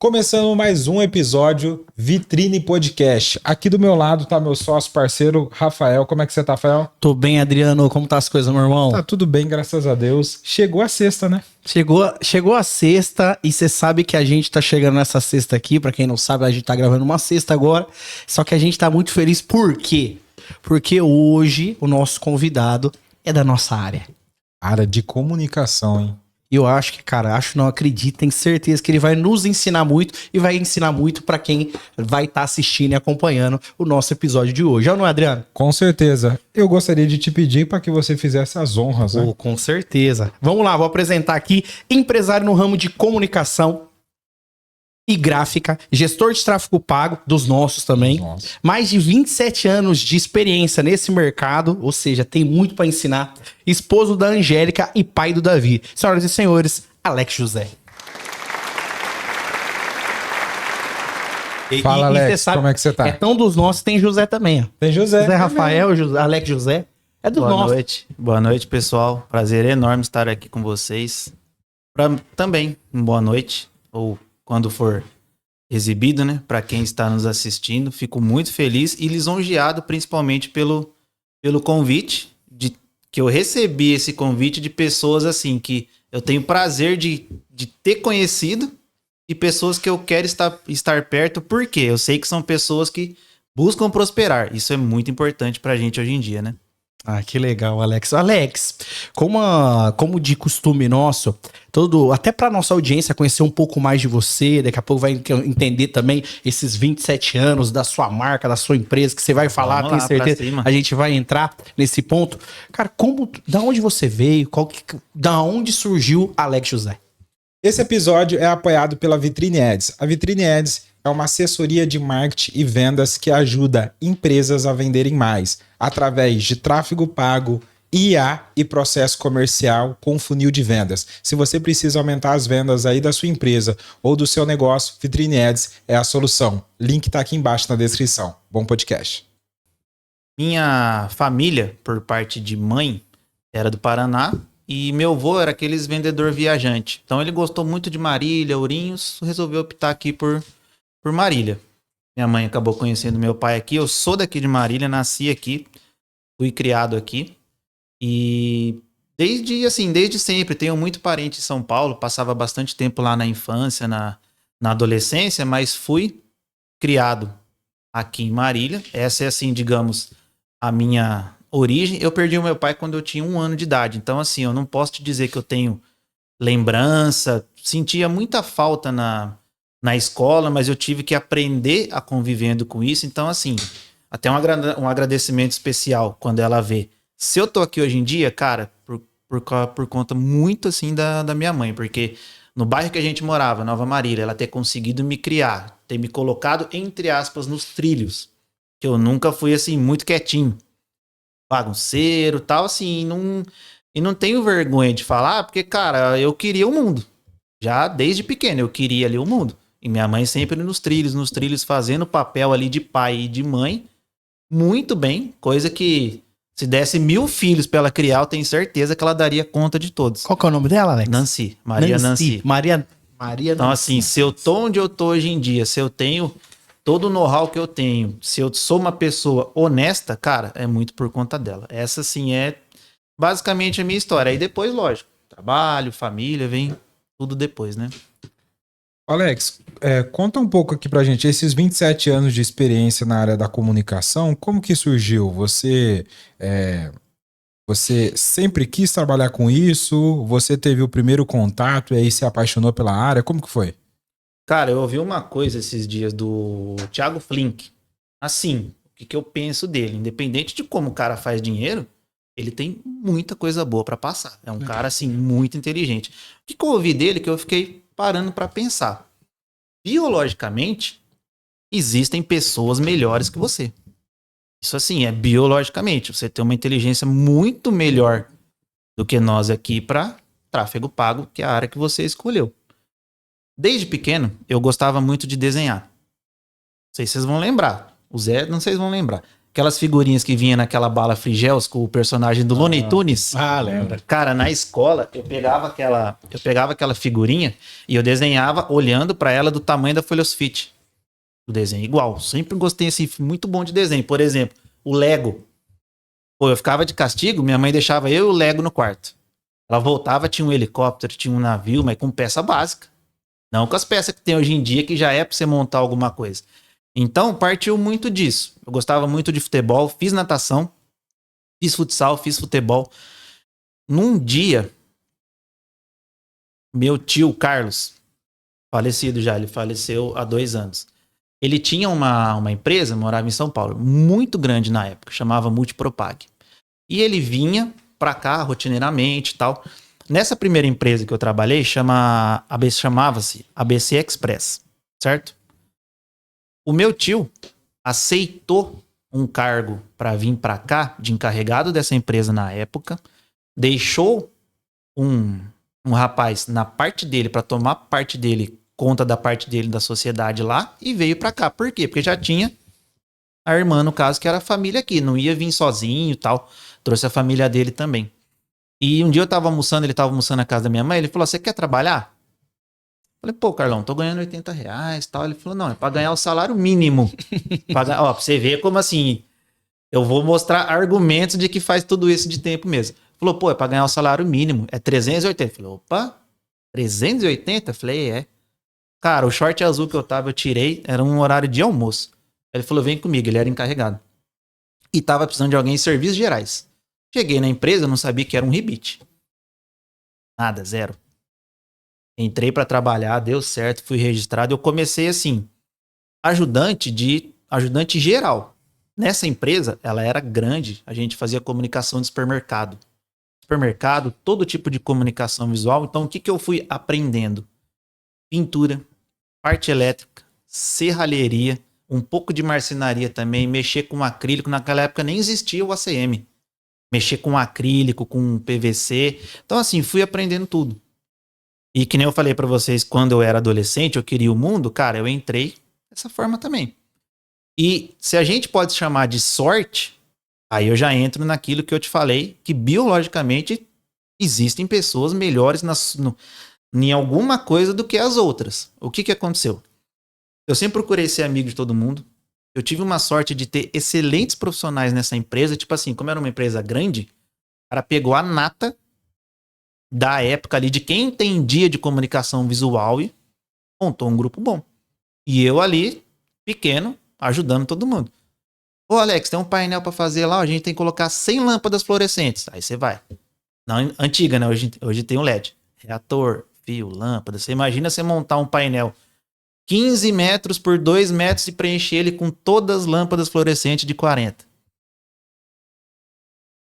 Começando mais um episódio Vitrine Podcast. Aqui do meu lado tá meu sócio parceiro, Rafael. Como é que você tá, Rafael? Tô bem, Adriano. Como tá as coisas, meu irmão? Tá tudo bem, graças a Deus. Chegou a sexta, né? Chegou a sexta e você sabe que a gente tá chegando nessa sexta aqui. Pra quem não sabe, a gente tá gravando uma sexta agora. Só que a gente tá muito feliz. Por quê? Porque hoje o nosso convidado é da nossa área. Área de comunicação, hein? E eu acho que, cara, não acredito, tenho certeza que ele vai nos ensinar muito e vai ensinar muito pra quem vai estar assistindo e acompanhando o nosso episódio de hoje. Não é, Adriano? Com certeza. Eu gostaria de te pedir para que você fizesse as honras, né? Com certeza. Vamos lá, vou apresentar aqui empresário no ramo de comunicação e gráfica, gestor de tráfego pago, dos nossos também. Nossa. Mais de 27 anos de experiência nesse mercado, ou seja, tem muito para ensinar. Esposo da Angélica e pai do Davi. Senhoras e senhores, Alex José. Fala, Alex, cê sabe, como é que você tá? É tão dos nossos, tem José também. Ó. Tem José. José Rafael, Alex José. É dos Boa nossos. noite. Boa noite, pessoal. Prazer enorme estar aqui com vocês. Também, boa noite, ou quando for exibido, né? Para quem está nos assistindo, fico muito feliz e lisonjeado, principalmente pelo convite, que eu recebi esse convite de pessoas assim, que eu tenho prazer de ter conhecido e pessoas que eu quero estar perto, porque eu sei que são pessoas que buscam prosperar. Isso é muito importante pra gente hoje em dia, né? Ah, que legal, Alex. Alex, como de costume nosso, até para nossa audiência conhecer um pouco mais de você, daqui a pouco vai entender também esses 27 anos da sua marca, da sua empresa, que você vai falar, tenho certeza. A gente vai entrar nesse ponto. Cara, da onde você veio? Da onde surgiu Alex José? Esse episódio é apoiado pela Vitrine Ads. A Vitrine Ads é uma assessoria de marketing e vendas que ajuda empresas a venderem mais através de tráfego pago, IA e processo comercial com funil de vendas. Se você precisa aumentar as vendas aí da sua empresa ou do seu negócio, Vitrine Ads é a solução. Link tá aqui embaixo na descrição. Bom podcast. Minha família, por parte de mãe, era do Paraná. E meu avô era aqueles vendedor viajante. Então ele gostou muito de Marília, Ourinhos, resolveu optar aqui por Marília. Minha mãe acabou conhecendo meu pai aqui. Eu sou daqui de Marília, nasci aqui, fui criado aqui. E desde sempre, tenho muito parente em São Paulo, passava bastante tempo lá na infância, na adolescência, mas fui criado aqui em Marília. Essa é assim, digamos, a minha origem. Eu perdi o meu pai quando eu tinha 1 ano de idade. Então, assim, eu não posso te dizer que eu tenho lembrança. Sentia muita falta na escola, mas eu tive que aprender a convivendo com isso. Então, assim, até um agradecimento especial quando ela vê. Se eu tô aqui hoje em dia, cara, por conta muito, assim, da minha mãe. Porque no bairro que a gente morava, Nova Marília, ela ter conseguido me criar, ter me colocado, entre aspas, nos trilhos. Que eu nunca fui, assim, muito quietinho. Bagunceiro, tal, assim, e não tenho vergonha de falar, porque, cara, eu queria o mundo. Já desde pequeno, eu queria ali o mundo. E minha mãe sempre nos trilhos, fazendo o papel ali de pai e de mãe, muito bem, coisa que se desse 1000 filhos pra ela criar, eu tenho certeza que ela daria conta de todos. Qual que é o nome dela, Alex? Nancy, Maria Nancy. Maria Então, Nancy. assim, se eu tô onde eu tô hoje em dia, se eu tenho todo o know-how que eu tenho, se eu sou uma pessoa honesta, cara, é muito por conta dela. Essa, sim, é basicamente a minha história. Aí depois, lógico, trabalho, família, vem tudo depois, né? Alex, conta um pouco aqui pra gente, esses 27 anos de experiência na área da comunicação, como que surgiu? Você sempre quis trabalhar com isso? Você teve o primeiro contato e aí se apaixonou pela área? Como que foi? Cara, eu ouvi uma coisa esses dias do Thiago Flink. Assim, o que eu penso dele? Independente de como o cara faz dinheiro, ele tem muita coisa boa pra passar. É um cara, assim, muito inteligente. O que eu ouvi dele que eu fiquei parando pra pensar? Biologicamente, existem pessoas melhores que você. Isso, assim, é biologicamente. Você tem uma inteligência muito melhor do que nós aqui pra tráfego pago, que é a área que você escolheu. Desde pequeno, eu gostava muito de desenhar. Não sei se vocês vão lembrar. O Zé, não sei se vão lembrar. aquelas figurinhas que vinha naquela bala Frigels com o personagem do Looney Tunes. Ah, lembra. Cara, na escola, eu pegava aquela figurinha e eu desenhava olhando pra ela do tamanho da folha sulfite. O desenho igual. Sempre gostei, assim, muito bom de desenho. Por exemplo, o Lego. Pô, eu ficava de castigo, minha mãe deixava eu e o Lego no quarto. Ela voltava, tinha um helicóptero, tinha um navio, mas com peça básica. Não com as peças que tem hoje em dia, que já é pra você montar alguma coisa. Então, partiu muito disso. Eu gostava muito de futebol, fiz natação, fiz futsal, fiz futebol. Num dia, meu tio Carlos, falecido já, ele faleceu há 2 anos. Ele tinha uma empresa, morava em São Paulo, muito grande na época, chamava Multipropag. E ele vinha pra cá rotineiramente e tal. Nessa primeira empresa que eu trabalhei, chamava-se ABC Express, certo? O meu tio aceitou um cargo para vir para cá, de encarregado dessa empresa na época, deixou um rapaz na parte dele, para tomar parte dele, conta da parte dele da sociedade lá, e veio para cá. Por quê? Porque já tinha a irmã, no caso, que era a família aqui, não ia vir sozinho e tal, trouxe a família dele também. E um dia eu tava almoçando, ele tava almoçando na casa da minha mãe, ele falou, você quer trabalhar? Falei, pô, Carlão, tô ganhando R$80 e tal. Ele falou, não, é pra ganhar o salário mínimo. Pra você ver como assim, eu vou mostrar argumentos de que faz tudo isso de tempo mesmo. Falou, pô, é pra ganhar o salário mínimo, é 380. Falei, opa, 380? Falei, é. Cara, o short azul que eu tava, eu tirei, era um horário de almoço. Ele falou, vem comigo, ele era encarregado. E tava precisando de alguém em serviços gerais. Cheguei na empresa, eu não sabia que era um rebite. Nada, zero. Entrei pra trabalhar, deu certo, fui registrado. Eu comecei assim, ajudante geral. Nessa empresa, ela era grande, a gente fazia comunicação de supermercado. Supermercado, todo tipo de comunicação visual. Então, o que eu fui aprendendo? Pintura, parte elétrica, serralheria, um pouco de marcenaria também, mexer com acrílico. Naquela época nem existia o ACM. Mexer com acrílico, com PVC. Então, assim, fui aprendendo tudo. E que nem eu falei pra vocês, quando eu era adolescente, eu queria o mundo, cara, eu entrei dessa forma também. E se a gente pode chamar de sorte, aí eu já entro naquilo que eu te falei, que biologicamente existem pessoas melhores em alguma coisa do que as outras. O que aconteceu? Eu sempre procurei ser amigo de todo mundo. Eu tive uma sorte de ter excelentes profissionais nessa empresa. Tipo assim, como era uma empresa grande, o cara pegou a nata da época ali, de quem entendia de comunicação visual e montou um grupo bom. E eu ali, pequeno, ajudando todo mundo. Ô Alex, tem um painel pra fazer lá, a gente tem que colocar 100 lâmpadas fluorescentes. Aí você vai. Não, antiga, né? Hoje tem o LED. Reator, fio, lâmpada. Você imagina você montar um painel 15 metros por 2 metros e preencher ele com todas as lâmpadas fluorescentes de 40.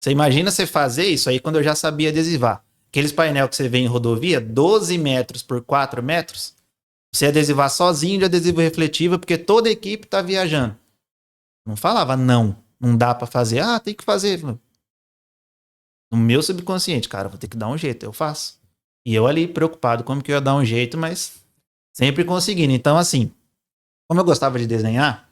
Você imagina você fazer isso aí quando eu já sabia adesivar. Aqueles painel que você vê em rodovia, 12 metros por 4 metros, você adesivar sozinho de adesivo refletivo, porque toda a equipe tá viajando. Não falava não dá pra fazer. Ah, tem que fazer. No meu subconsciente, cara, vou ter que dar um jeito, eu faço. E eu ali preocupado como que eu ia dar um jeito, mas sempre conseguindo. Então, assim, como eu gostava de desenhar,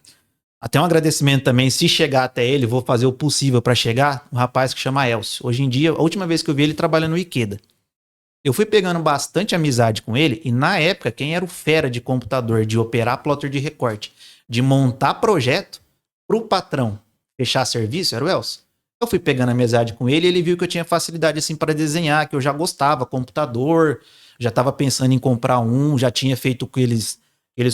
até um agradecimento também, se chegar até ele, vou fazer o possível pra chegar, um rapaz que chama Elcio. Hoje em dia, a última vez que eu vi ele trabalhando no Ikeda. Eu fui pegando bastante amizade com ele, e na época, quem era o fera de computador, de operar plotter de recorte, de montar projeto pro patrão fechar serviço, era o Elcio. Eu fui pegando amizade com ele e ele viu que eu tinha facilidade assim para desenhar, que eu já gostava, computador, já estava pensando em comprar um, já tinha feito aqueles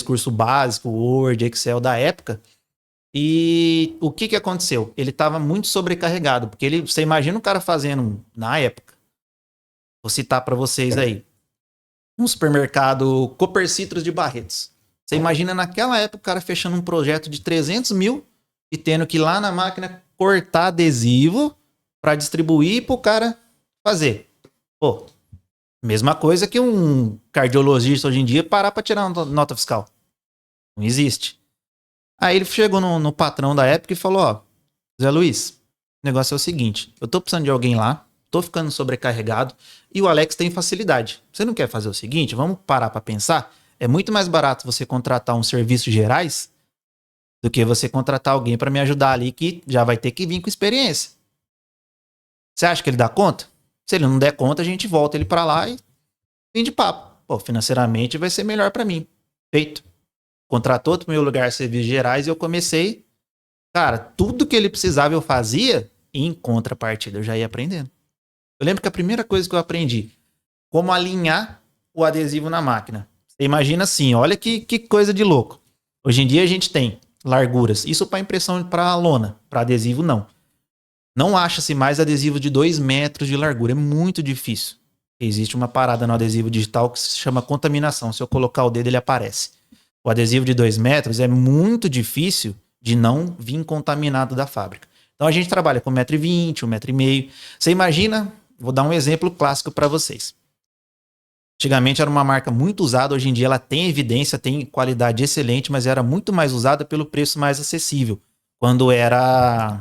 cursos básicos, Word, Excel da época. E o que aconteceu? Ele estava muito sobrecarregado, porque você imagina o cara fazendo, na época, vou citar para vocês aí, um supermercado Copercitros de Barretos. Você imagina naquela época o cara fechando um projeto de 300 mil e tendo que ir lá na máquina cortar adesivo para distribuir pro cara fazer. Pô, mesma coisa que um cardiologista hoje em dia parar para tirar uma nota fiscal. Não existe. Aí ele chegou no patrão da época e falou, ó, Zé Luiz, o negócio é o seguinte, eu tô precisando de alguém lá, tô ficando sobrecarregado e o Alex tem facilidade. Você não quer fazer o seguinte? Vamos parar para pensar? É muito mais barato você contratar uns serviços gerais do que você contratar alguém para me ajudar ali que já vai ter que vir com experiência. Você acha que ele dá conta? Se ele não der conta, a gente volta ele para lá e fim de papo. Pô, financeiramente vai ser melhor para mim. Feito. Contratou outro meu lugar de serviços gerais e eu comecei. Cara, tudo que ele precisava eu fazia e em contrapartida eu já ia aprendendo. Eu lembro que a primeira coisa que eu aprendi, como alinhar o adesivo na máquina. Você imagina assim, olha que coisa de louco. Hoje em dia a gente tem larguras. Isso para impressão para lona, para adesivo não. Não acha-se mais adesivo de 2 metros de largura. É muito difícil. Existe uma parada no adesivo digital que se chama contaminação. Se eu colocar o dedo, ele aparece. O adesivo de 2 metros é muito difícil de não vir contaminado da fábrica. Então a gente trabalha com 1,20 m, 1,5 m. Você imagina, vou dar um exemplo clássico para vocês. Antigamente era uma marca muito usada, hoje em dia ela tem evidência, tem qualidade excelente, mas era muito mais usada pelo preço mais acessível. Quando era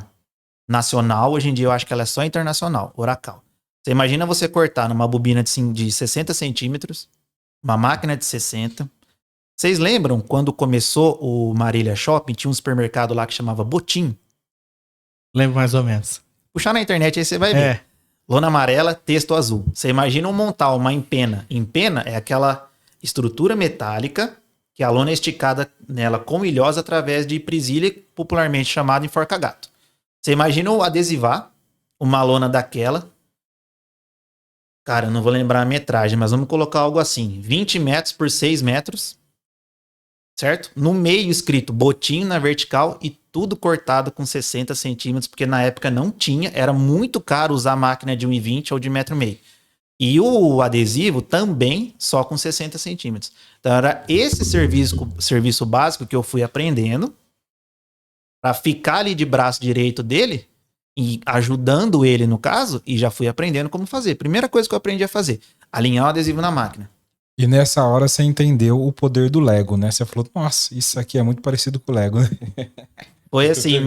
nacional, hoje em dia eu acho que ela é só internacional, Oracal. Você imagina você cortar numa bobina de 60 centímetros, uma máquina de 60. Vocês lembram quando começou o Marília Shopping, tinha um supermercado lá que chamava Botim? Lembro mais ou menos. Puxar na internet aí você vai ver. Lona amarela, texto azul. Você imagina montar uma empena. Empena é aquela estrutura metálica que a lona é esticada nela com ilhós através de presilha, popularmente chamada enforca-gato. Você imagina adesivar uma lona daquela. Cara, eu não vou lembrar a metragem, mas vamos colocar algo assim. 20 metros por 6 metros. Certo? No meio escrito botinho na vertical e tudo cortado com 60 centímetros, porque na época não tinha, era muito caro usar máquina de 1,20 ou de 1,5 m. E o adesivo também só com 60 centímetros. Então era esse serviço básico que eu fui aprendendo para ficar ali de braço direito dele e ajudando ele no caso, e já fui aprendendo como fazer. Primeira coisa que eu aprendi a fazer, alinhar o adesivo na máquina. E nessa hora você entendeu o poder do Lego, né? Você falou, nossa, isso aqui é muito parecido com o Lego, né? Foi assim,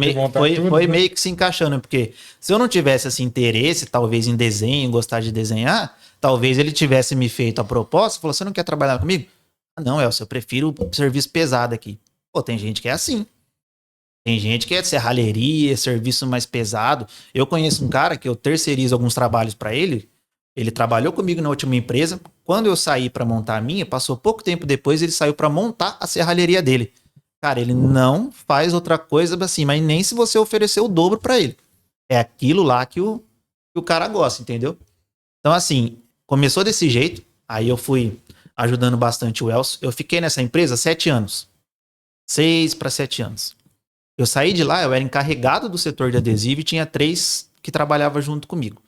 foi meio que se encaixando, porque se eu não tivesse esse interesse, talvez em desenho, gostar de desenhar, talvez ele tivesse me feito a proposta, falou, você não quer trabalhar comigo? Ah, não, Elcio, eu prefiro serviço pesado aqui. Pô, tem gente que é assim. Tem gente que é de serralheria, serviço mais pesado. Eu conheço um cara que eu terceirizo alguns trabalhos para ele. Ele trabalhou comigo na última empresa. Quando eu saí para montar a minha, passou pouco tempo depois, ele saiu para montar a serralheria dele. Cara, ele não faz outra coisa assim, mas nem se você oferecer o dobro para ele. É aquilo lá que o cara gosta, entendeu? Então, assim, começou desse jeito. Aí eu fui ajudando bastante o Elcio. Eu fiquei nessa empresa 7 anos. 6 para 7 anos. Eu saí de lá, eu era encarregado do setor de adesivo e tinha 3 que trabalhavam junto comigo.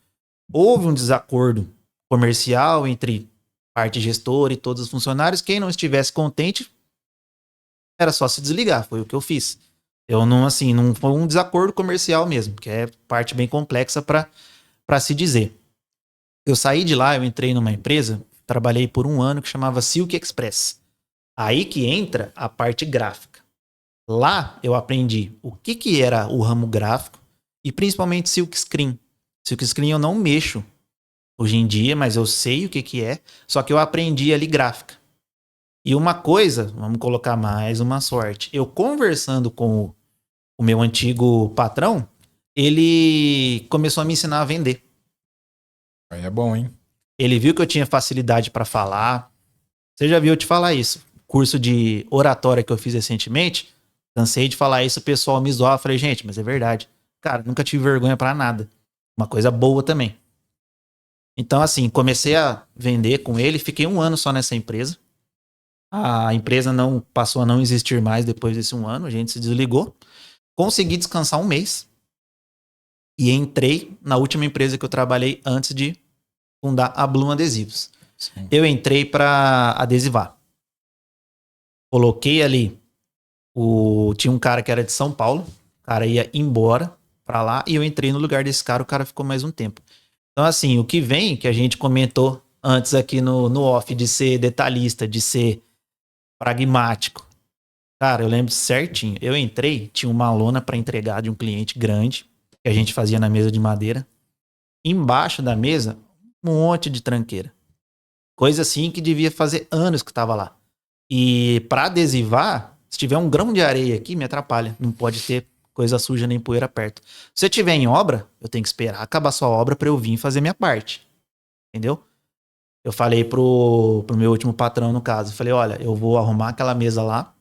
Houve um desacordo comercial entre parte gestora e todos os funcionários. Quem não estivesse contente, era só se desligar. Foi o que eu fiz. Eu não, assim, não foi um desacordo comercial mesmo, que é parte bem complexa para se dizer. Eu saí de lá, eu entrei numa empresa, trabalhei por 1 ano que chamava Silk Express. Aí que entra a parte gráfica. Lá eu aprendi o que era o ramo gráfico e principalmente Silk Screen. Silk Screen eu não mexo hoje em dia, mas eu sei o que é, só que eu aprendi ali gráfica. E uma coisa, vamos colocar mais uma sorte, eu conversando com o meu antigo patrão, ele começou a me ensinar a vender. Aí é bom, hein? Ele viu que eu tinha facilidade para falar. Você já viu eu te falar isso? Curso de oratória que eu fiz recentemente, cansei de falar isso, o pessoal me zoava. Falei, gente, mas é verdade. Cara, nunca tive vergonha pra nada. Uma coisa boa também. Então, assim, comecei a vender com ele. Fiquei 1 ano só nessa empresa. A empresa não passou a não existir mais depois desse 1 ano. A gente se desligou. Consegui descansar 1 mês. E entrei na última empresa que eu trabalhei antes de fundar a Bloom Adesivos. Sim. Eu entrei pra adesivar. Coloquei ali tinha um cara que era de São Paulo, o cara ia embora pra lá e eu entrei no lugar desse cara, o cara ficou mais um tempo. Então, assim, o que vem, que a gente comentou antes aqui no off, de ser detalhista, de ser pragmático. Cara, eu lembro certinho, eu entrei, tinha uma lona pra entregar de um cliente grande, que a gente fazia na mesa de madeira. Embaixo da mesa, um monte de tranqueira. Coisa assim que devia fazer anos que tava lá. E pra adesivar, Se tiver um grão de areia aqui, me atrapalha. Não pode ter coisa suja nem poeira perto. Se eu tiver em obra, eu tenho que esperar acabar sua obra pra eu vir fazer minha parte. Entendeu? Eu falei pro meu último patrão, no caso. Eu falei, olha, eu vou arrumar aquela mesa lá.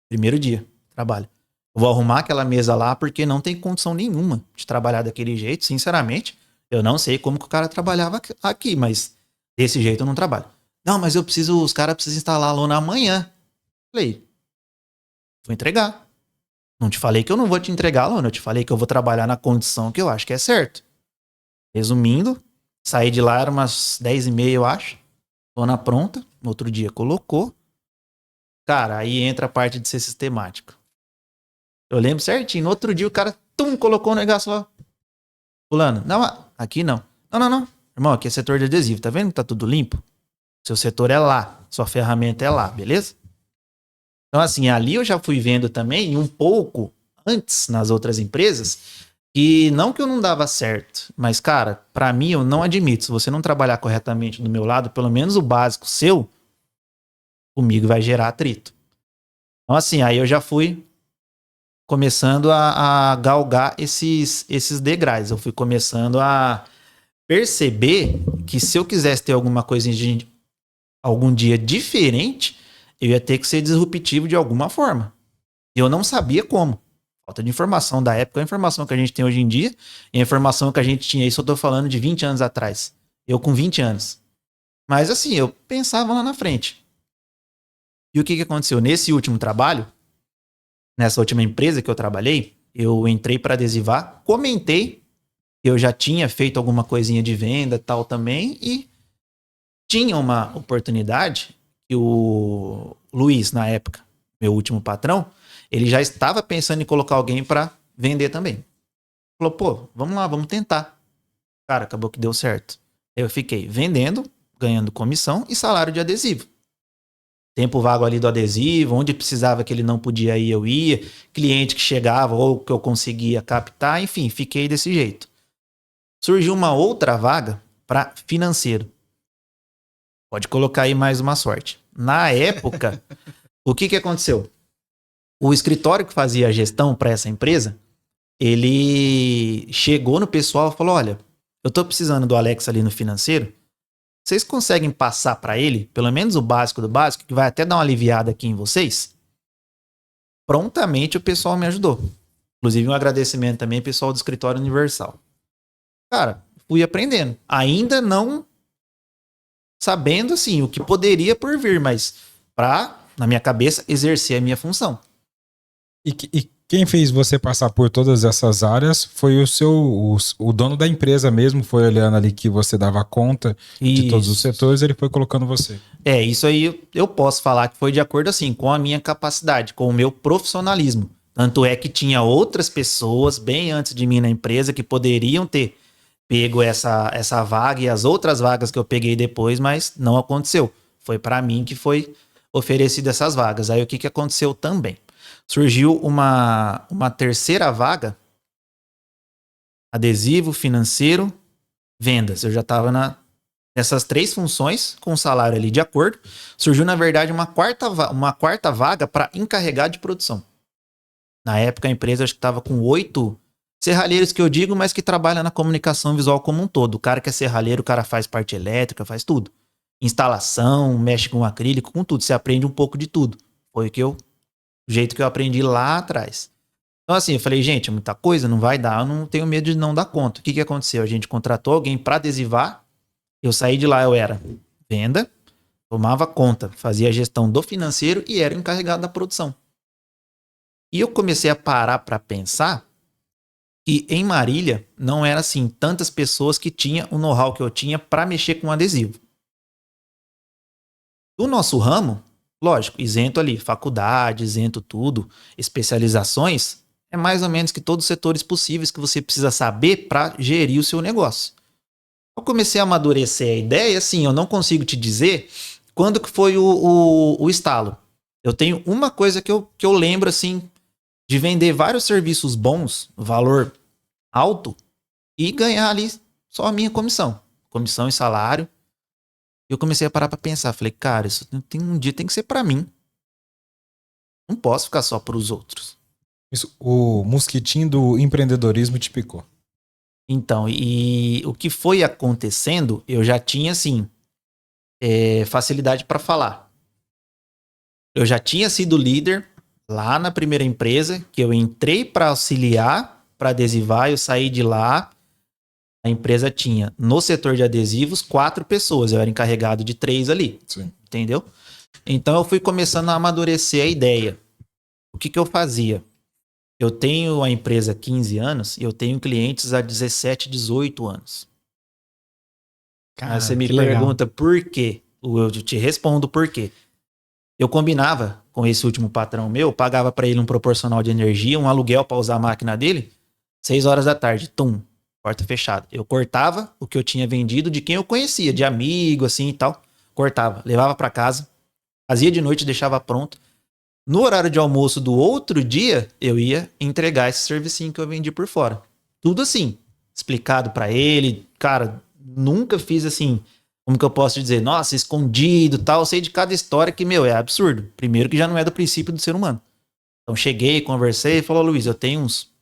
Primeiro dia de trabalho. Eu vou arrumar aquela mesa lá porque não tem condição nenhuma de trabalhar daquele jeito. Sinceramente, eu não sei como que o cara trabalhava aqui, mas desse jeito eu não trabalho. Não, mas os caras precisam instalar a lona amanhã. Falei, vou entregar. Não te falei que eu não vou te entregar a lona, eu te falei que eu vou trabalhar na condição que eu acho que é certo. Resumindo, saí de lá, era umas 10h30, eu acho. Lona pronta, no outro dia colocou. Cara, aí entra a parte de ser sistemático. Eu lembro certinho, no outro dia o cara, colocou o negócio lá. Fulano, não, aqui não. Não. Irmão, aqui é setor de adesivo, tá vendo que tá tudo limpo? Seu setor é lá, sua ferramenta é lá, beleza? Então, assim, ali eu já fui vendo também, um pouco antes nas outras empresas, e não que eu não dava certo, mas, cara, pra mim eu não admito. Se você não trabalhar corretamente do meu lado, pelo menos o básico seu, comigo vai gerar atrito. Então, assim, aí eu já fui começando a galgar esses degraus. Eu fui começando a perceber que se eu quisesse ter alguma coisa algum dia diferente, eu ia ter que ser disruptivo de alguma forma. Eu não sabia como. Falta de informação da época, a informação que a gente tem hoje em dia, e a informação que a gente tinha, isso eu tô falando de 20 anos atrás. Eu com 20 anos. Mas assim, eu pensava lá na frente. E o que aconteceu? Nesse último trabalho, nessa última empresa que eu trabalhei, eu entrei para adesivar, comentei que eu já tinha feito alguma coisinha de venda e tal também, e tinha uma oportunidade que o Luiz, na época, meu último patrão, ele já estava pensando em colocar alguém para vender também. Falou, pô, vamos lá, vamos tentar. Cara, acabou que deu certo. Eu fiquei vendendo, ganhando comissão e salário de adesivo. Tempo vago ali do adesivo, onde precisava que ele não podia ir, eu ia. Cliente que chegava ou que eu conseguia captar, enfim, fiquei desse jeito. Surgiu uma outra vaga para financeiro. Pode colocar aí mais uma sorte. Na época, o que aconteceu? O escritório que fazia a gestão para essa empresa, ele chegou no pessoal e falou, olha, eu tô precisando do Alex ali no financeiro, vocês conseguem passar para ele, pelo menos o básico do básico, que vai até dar uma aliviada aqui em vocês? Prontamente o pessoal me ajudou. Inclusive um agradecimento também ao pessoal do Escritório Universal. Cara, fui aprendendo. Ainda não sabendo, assim, o que poderia por vir, mas pra, na minha cabeça, exercer a minha função. E quem fez você passar por todas essas áreas foi o dono da empresa mesmo, foi olhando ali que você dava conta de todos os setores, ele foi colocando você. Isso aí eu posso falar que foi de acordo, assim, com a minha capacidade, com o meu profissionalismo. Tanto é que tinha outras pessoas bem antes de mim na empresa que poderiam ter pego essa vaga e as outras vagas que eu peguei depois, mas não aconteceu. Foi para mim que foi oferecido essas vagas. Aí o que aconteceu também? Surgiu uma terceira vaga, adesivo, financeiro, vendas. Eu já estava nessas 3 funções, com o salário ali de acordo. Surgiu, na verdade, uma quarta vaga para encarregado de produção. Na época, a empresa acho que estava com 8 serralheiros, que eu digo, mas que trabalham na comunicação visual como um todo. O cara que é serralheiro, o cara faz parte elétrica, faz tudo. Instalação, mexe com acrílico, com tudo. Você aprende um pouco de tudo. Foi o jeito que eu aprendi lá atrás. Então assim, eu falei, gente, é muita coisa, não vai dar, eu não tenho medo de não dar conta. O que aconteceu? A gente contratou alguém para adesivar, eu saí de lá, eu era venda, tomava conta, fazia a gestão do financeiro e era o encarregado da produção. E eu comecei a parar para pensar que em Marília não era assim tantas pessoas que tinham o know-how que eu tinha para mexer com adesivo. Do nosso ramo, lógico, isento ali, faculdade, isento tudo, especializações, é mais ou menos que todos os setores possíveis que você precisa saber para gerir o seu negócio. Eu comecei a amadurecer a ideia, assim, eu não consigo te dizer quando que foi o estalo. Eu tenho uma coisa que eu lembro, assim, de vender vários serviços bons, valor alto, e ganhar ali só a minha comissão e salário. Eu comecei a parar pra pensar, falei, cara, isso um dia tem que ser pra mim. Não posso ficar só para os outros. Isso, o mosquitinho do empreendedorismo te picou. Então, e o que foi acontecendo, eu já tinha, assim, facilidade para falar. Eu já tinha sido líder lá na primeira empresa, que eu entrei para auxiliar, para adesivar, eu saí de lá. A empresa tinha, no setor de adesivos, 4 pessoas. Eu era encarregado de 3 ali. Sim. Entendeu? Então eu fui começando a amadurecer a ideia. O que eu fazia? Eu tenho a empresa há 15 anos e eu tenho clientes há 17, 18 anos. Aí você me pergunta por quê? Eu te respondo por quê. Eu combinava com esse último patrão meu, pagava para ele um proporcional de energia, um aluguel para usar a máquina dele, 6 horas da tarde, porta fechada. Eu cortava o que eu tinha vendido de quem eu conhecia, de amigo, assim e tal. Cortava, levava para casa, fazia de noite, deixava pronto. No horário de almoço do outro dia, eu ia entregar esse servicinho que eu vendi por fora. Tudo assim, explicado para ele. Cara, nunca fiz assim, como que eu posso dizer? Nossa, escondido, tal. Eu sei de cada história que, meu, é absurdo. Primeiro que já não é do princípio do ser humano. Então cheguei, conversei, falou, Luiz, eu tenho uns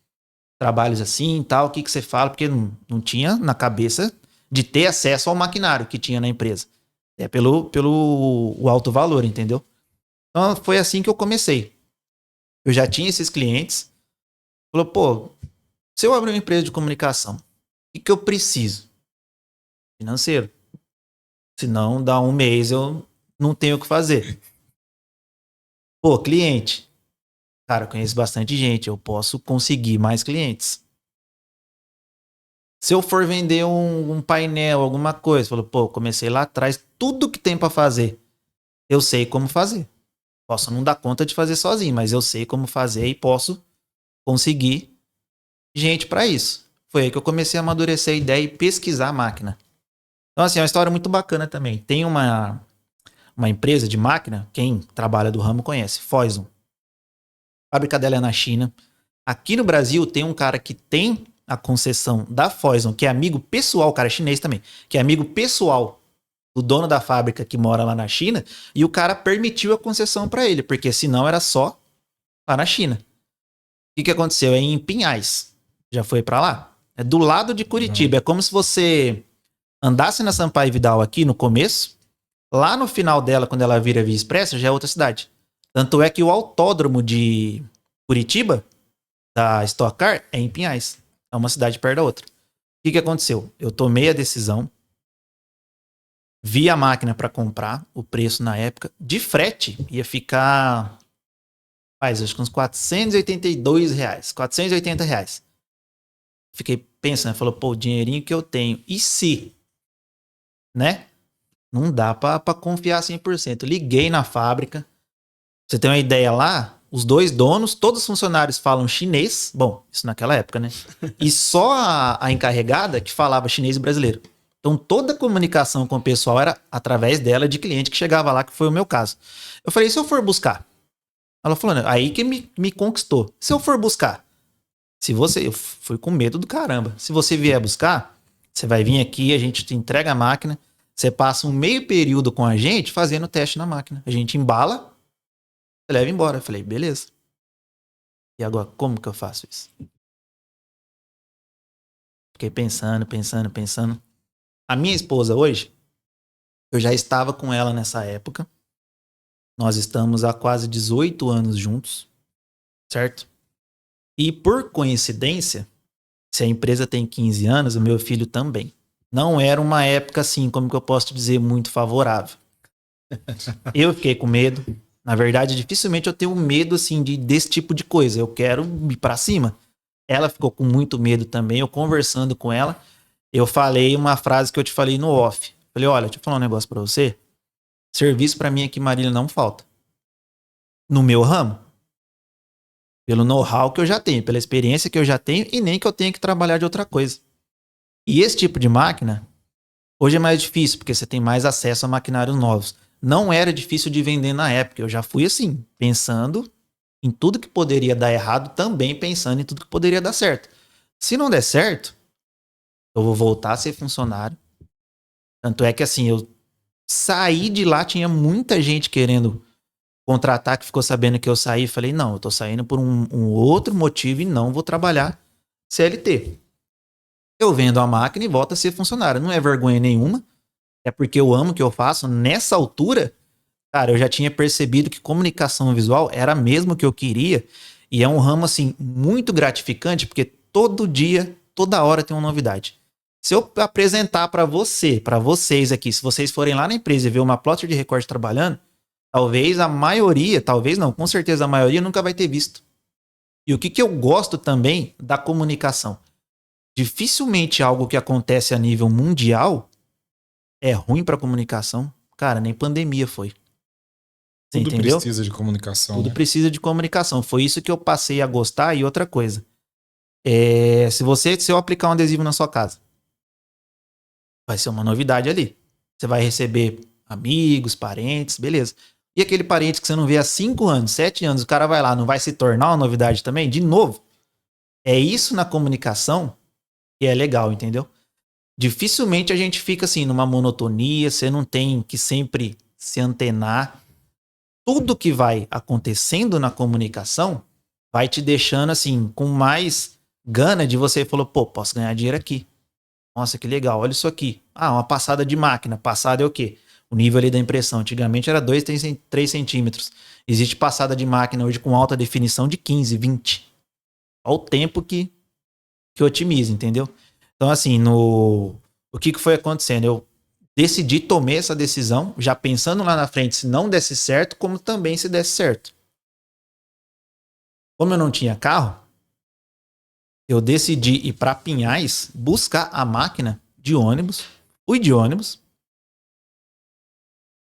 trabalhos assim e tal, o que você fala? Porque não tinha na cabeça de ter acesso ao maquinário que tinha na empresa. É pelo o alto valor, entendeu? Então foi assim que eu comecei. Eu já tinha esses clientes. Falou, pô, se eu abrir uma empresa de comunicação, o que eu preciso? Financeiro. Senão, dá um mês eu não tenho o que fazer. Pô, cliente. Cara, eu conheço bastante gente, eu posso conseguir mais clientes. Se eu for vender um painel, alguma coisa, falou, pô, comecei lá atrás, tudo que tem pra fazer, eu sei como fazer. Posso não dar conta de fazer sozinho, mas eu sei como fazer e posso conseguir gente pra isso. Foi aí que eu comecei a amadurecer a ideia e pesquisar a máquina. Então, assim, é uma história muito bacana também. Tem uma empresa de máquina, quem trabalha do ramo conhece, Foison. A fábrica dela é na China. Aqui no Brasil tem um cara que tem a concessão da Foison, que é amigo pessoal, o cara é chinês também, que é amigo pessoal do dono da fábrica que mora lá na China, e o cara permitiu a concessão para ele, porque senão era só lá na China. O que aconteceu? É em Pinhais. Já foi para lá? É do lado de Curitiba. É como se você andasse na Sampaio Vidal aqui no começo, lá no final dela, quando ela vira Via Expressa, já é outra cidade. Tanto é que o autódromo de Curitiba, da Stock Car, é em Pinhais. É uma cidade perto da outra. O que aconteceu? Eu tomei a decisão, vi a máquina para comprar, o preço na época, de frete, ia ficar, acho que uns R$ 482, R$ 480. Fiquei pensando, falou, pô, o dinheirinho que eu tenho, e se? Né? Não dá pra confiar 100%. Liguei na fábrica. Pra você tem uma ideia lá, os 2 donos, todos os funcionários falam chinês. Bom, isso naquela época, né? E só a encarregada que falava chinês e brasileiro. Então toda a comunicação com o pessoal era através dela, de cliente que chegava lá, que foi o meu caso. Eu falei, se eu for buscar? Ela falou, aí que me conquistou. Se eu for buscar? Eu fui com medo do caramba. Se você vier buscar, você vai vir aqui, a gente te entrega a máquina, você passa um meio período com a gente fazendo teste na máquina. A gente embala, você leva embora. Eu falei, beleza. E agora, como que eu faço isso? Fiquei pensando. A minha esposa hoje, eu já estava com ela nessa época. Nós estamos há quase 18 anos juntos, certo? E por coincidência, se a empresa tem 15 anos, o meu filho também. Não era uma época assim, como que eu posso dizer, muito favorável. Eu fiquei com medo. Na verdade, dificilmente eu tenho medo assim desse tipo de coisa. Eu quero ir pra cima. Ela ficou com muito medo também. Eu conversando com ela, eu falei uma frase que eu te falei no off. Falei, olha, deixa eu falar um negócio pra você. Serviço pra mim aqui em Marília não falta. No meu ramo. Pelo know-how que eu já tenho, pela experiência que eu já tenho e nem que eu tenha que trabalhar de outra coisa. E esse tipo de máquina, hoje é mais difícil, porque você tem mais acesso a maquinários novos. Não era difícil de vender na época. Eu já fui assim, pensando em tudo que poderia dar errado, também pensando em tudo que poderia dar certo. Se não der certo, eu vou voltar a ser funcionário. Tanto é que assim, eu saí de lá, tinha muita gente querendo Contra-Ataque ficou sabendo que eu saí, falei, não, eu tô saindo por um outro motivo e não vou trabalhar CLT. Eu vendo a máquina e volto a ser funcionário. Não é vergonha nenhuma, é porque eu amo o que eu faço. Nessa altura, cara, eu já tinha percebido que comunicação visual era mesmo o que eu queria e é um ramo, assim, muito gratificante, porque todo dia, toda hora tem uma novidade. Se eu apresentar para vocês aqui, se vocês forem lá na empresa e ver uma plotter de recorte trabalhando, talvez a maioria, talvez não, com certeza a maioria nunca vai ter visto. E o que eu gosto também da comunicação? Dificilmente algo que acontece a nível mundial é ruim para comunicação. Cara, nem pandemia foi. Você Tudo entendeu? precisa de comunicação, Tudo né? precisa de comunicação. Foi isso que eu passei a gostar. E outra coisa, se eu aplicar um adesivo na sua casa, vai ser uma novidade ali. Você vai receber amigos, parentes, beleza. E aquele parente que você não vê há 5 anos, 7 anos, o cara vai lá, não vai se tornar uma novidade também? De novo, é isso na comunicação que é legal, entendeu? Dificilmente a gente fica assim numa monotonia, você não tem que sempre se antenar. Tudo que vai acontecendo na comunicação vai te deixando assim com mais gana de você falou, pô, posso ganhar dinheiro aqui. Nossa, que legal, olha isso aqui. Ah, uma passada de máquina. Passada é o quê? O nível ali da impressão. Antigamente era 2, 3 centímetros. Existe passada de máquina hoje com alta definição de 15, 20. Olha o tempo que otimiza, entendeu? Então, assim, o que foi acontecendo? Eu decidi, tomei essa decisão, já pensando lá na frente, se não desse certo, como também se desse certo. Como eu não tinha carro, eu decidi ir para Pinhais buscar a máquina de ônibus. Fui de ônibus.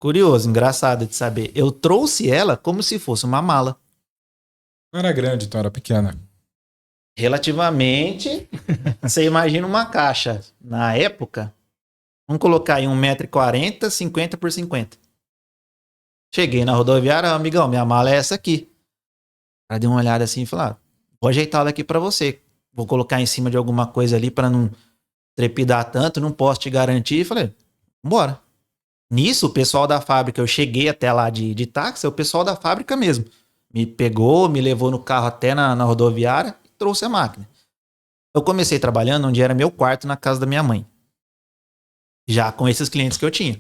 Curioso, engraçado de saber. Eu trouxe ela como se fosse uma mala. Não era grande, então era pequena. Relativamente, você imagina uma caixa. Na época, vamos colocar aí 1,40 m, 50 por 50. Cheguei na rodoviária, amigão, minha mala é essa aqui. Ela deu uma olhada assim e falou, vou ajeitar ela aqui para você. Vou colocar em cima de alguma coisa ali para não trepidar tanto, não posso te garantir. Falei, bora. Nisso, o pessoal da fábrica, eu cheguei até lá de táxi, é o pessoal da fábrica mesmo. Me pegou, me levou no carro até na rodoviária e trouxe a máquina. Eu comecei trabalhando onde era meu quarto na casa da minha mãe. Já com esses clientes que eu tinha.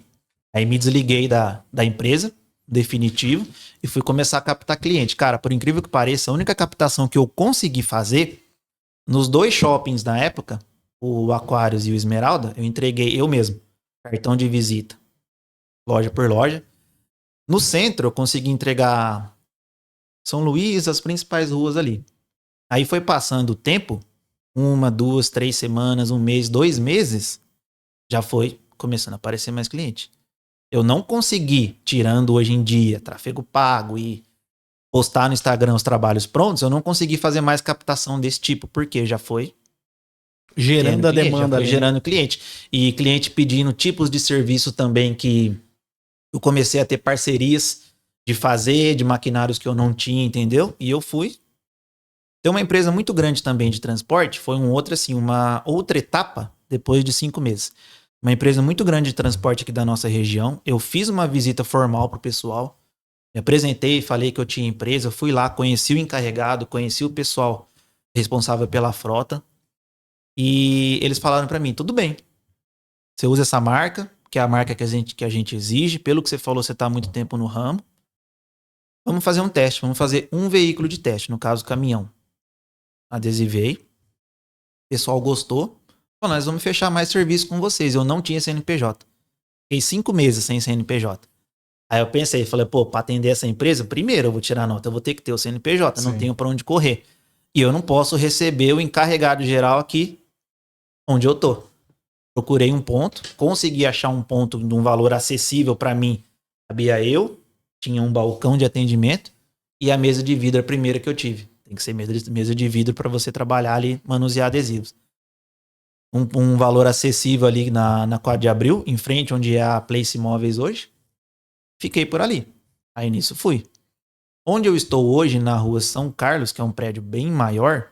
Aí me desliguei da empresa, definitivo, e fui começar a captar cliente. Cara, por incrível que pareça, a única captação que eu consegui fazer nos 2 shoppings na época, o Aquários e o Esmeralda, eu entreguei eu mesmo. Cartão de visita. Loja por loja. No centro, eu consegui entregar São Luís, as principais ruas ali. Aí foi passando o tempo, 1, 2, 3 semanas, 1 mês, 2 meses, já foi começando a aparecer mais cliente. Eu não consegui, tirando hoje em dia tráfego pago e postar no Instagram os trabalhos prontos, eu não consegui fazer mais captação desse tipo, porque já foi Gerando a cliente, demanda já foi ali. gerando cliente. E cliente pedindo tipos de serviço também que eu comecei a ter parcerias de fazer, de maquinários que eu não tinha, entendeu? E eu fui. Tem uma empresa muito grande também de transporte, foi uma outra etapa depois de 5 meses. Uma empresa muito grande de transporte aqui da nossa região. Eu fiz uma visita formal pro pessoal, me apresentei, falei que eu tinha empresa, fui lá, conheci o encarregado, conheci o pessoal responsável pela frota. E eles falaram para mim, tudo bem, você usa essa marca, que é a marca que a gente exige. Pelo que você falou, você está há muito tempo no ramo. Vamos fazer um teste. Vamos fazer um veículo de teste, no caso, caminhão. Adesivei. O pessoal gostou. Falou, nós vamos fechar mais serviço com vocês. Eu não tinha CNPJ. Fiquei 5 meses sem CNPJ. Aí eu pensei, falei, pô, para atender essa empresa, primeiro eu vou tirar nota, eu vou ter que ter o CNPJ, não tenho para onde correr. E eu não posso receber o encarregado geral aqui onde eu tô. Procurei um ponto, consegui achar um ponto de um valor acessível para mim. Sabia eu, tinha um balcão de atendimento e a mesa de vidro a primeira que eu tive. Tem que ser mesa de vidro para você trabalhar ali, manusear adesivos. Um valor acessível ali na 4 de abril, em frente onde é a Place Móveis hoje. Fiquei por ali. Aí nisso fui. Onde eu estou hoje, na rua São Carlos, que é um prédio bem maior,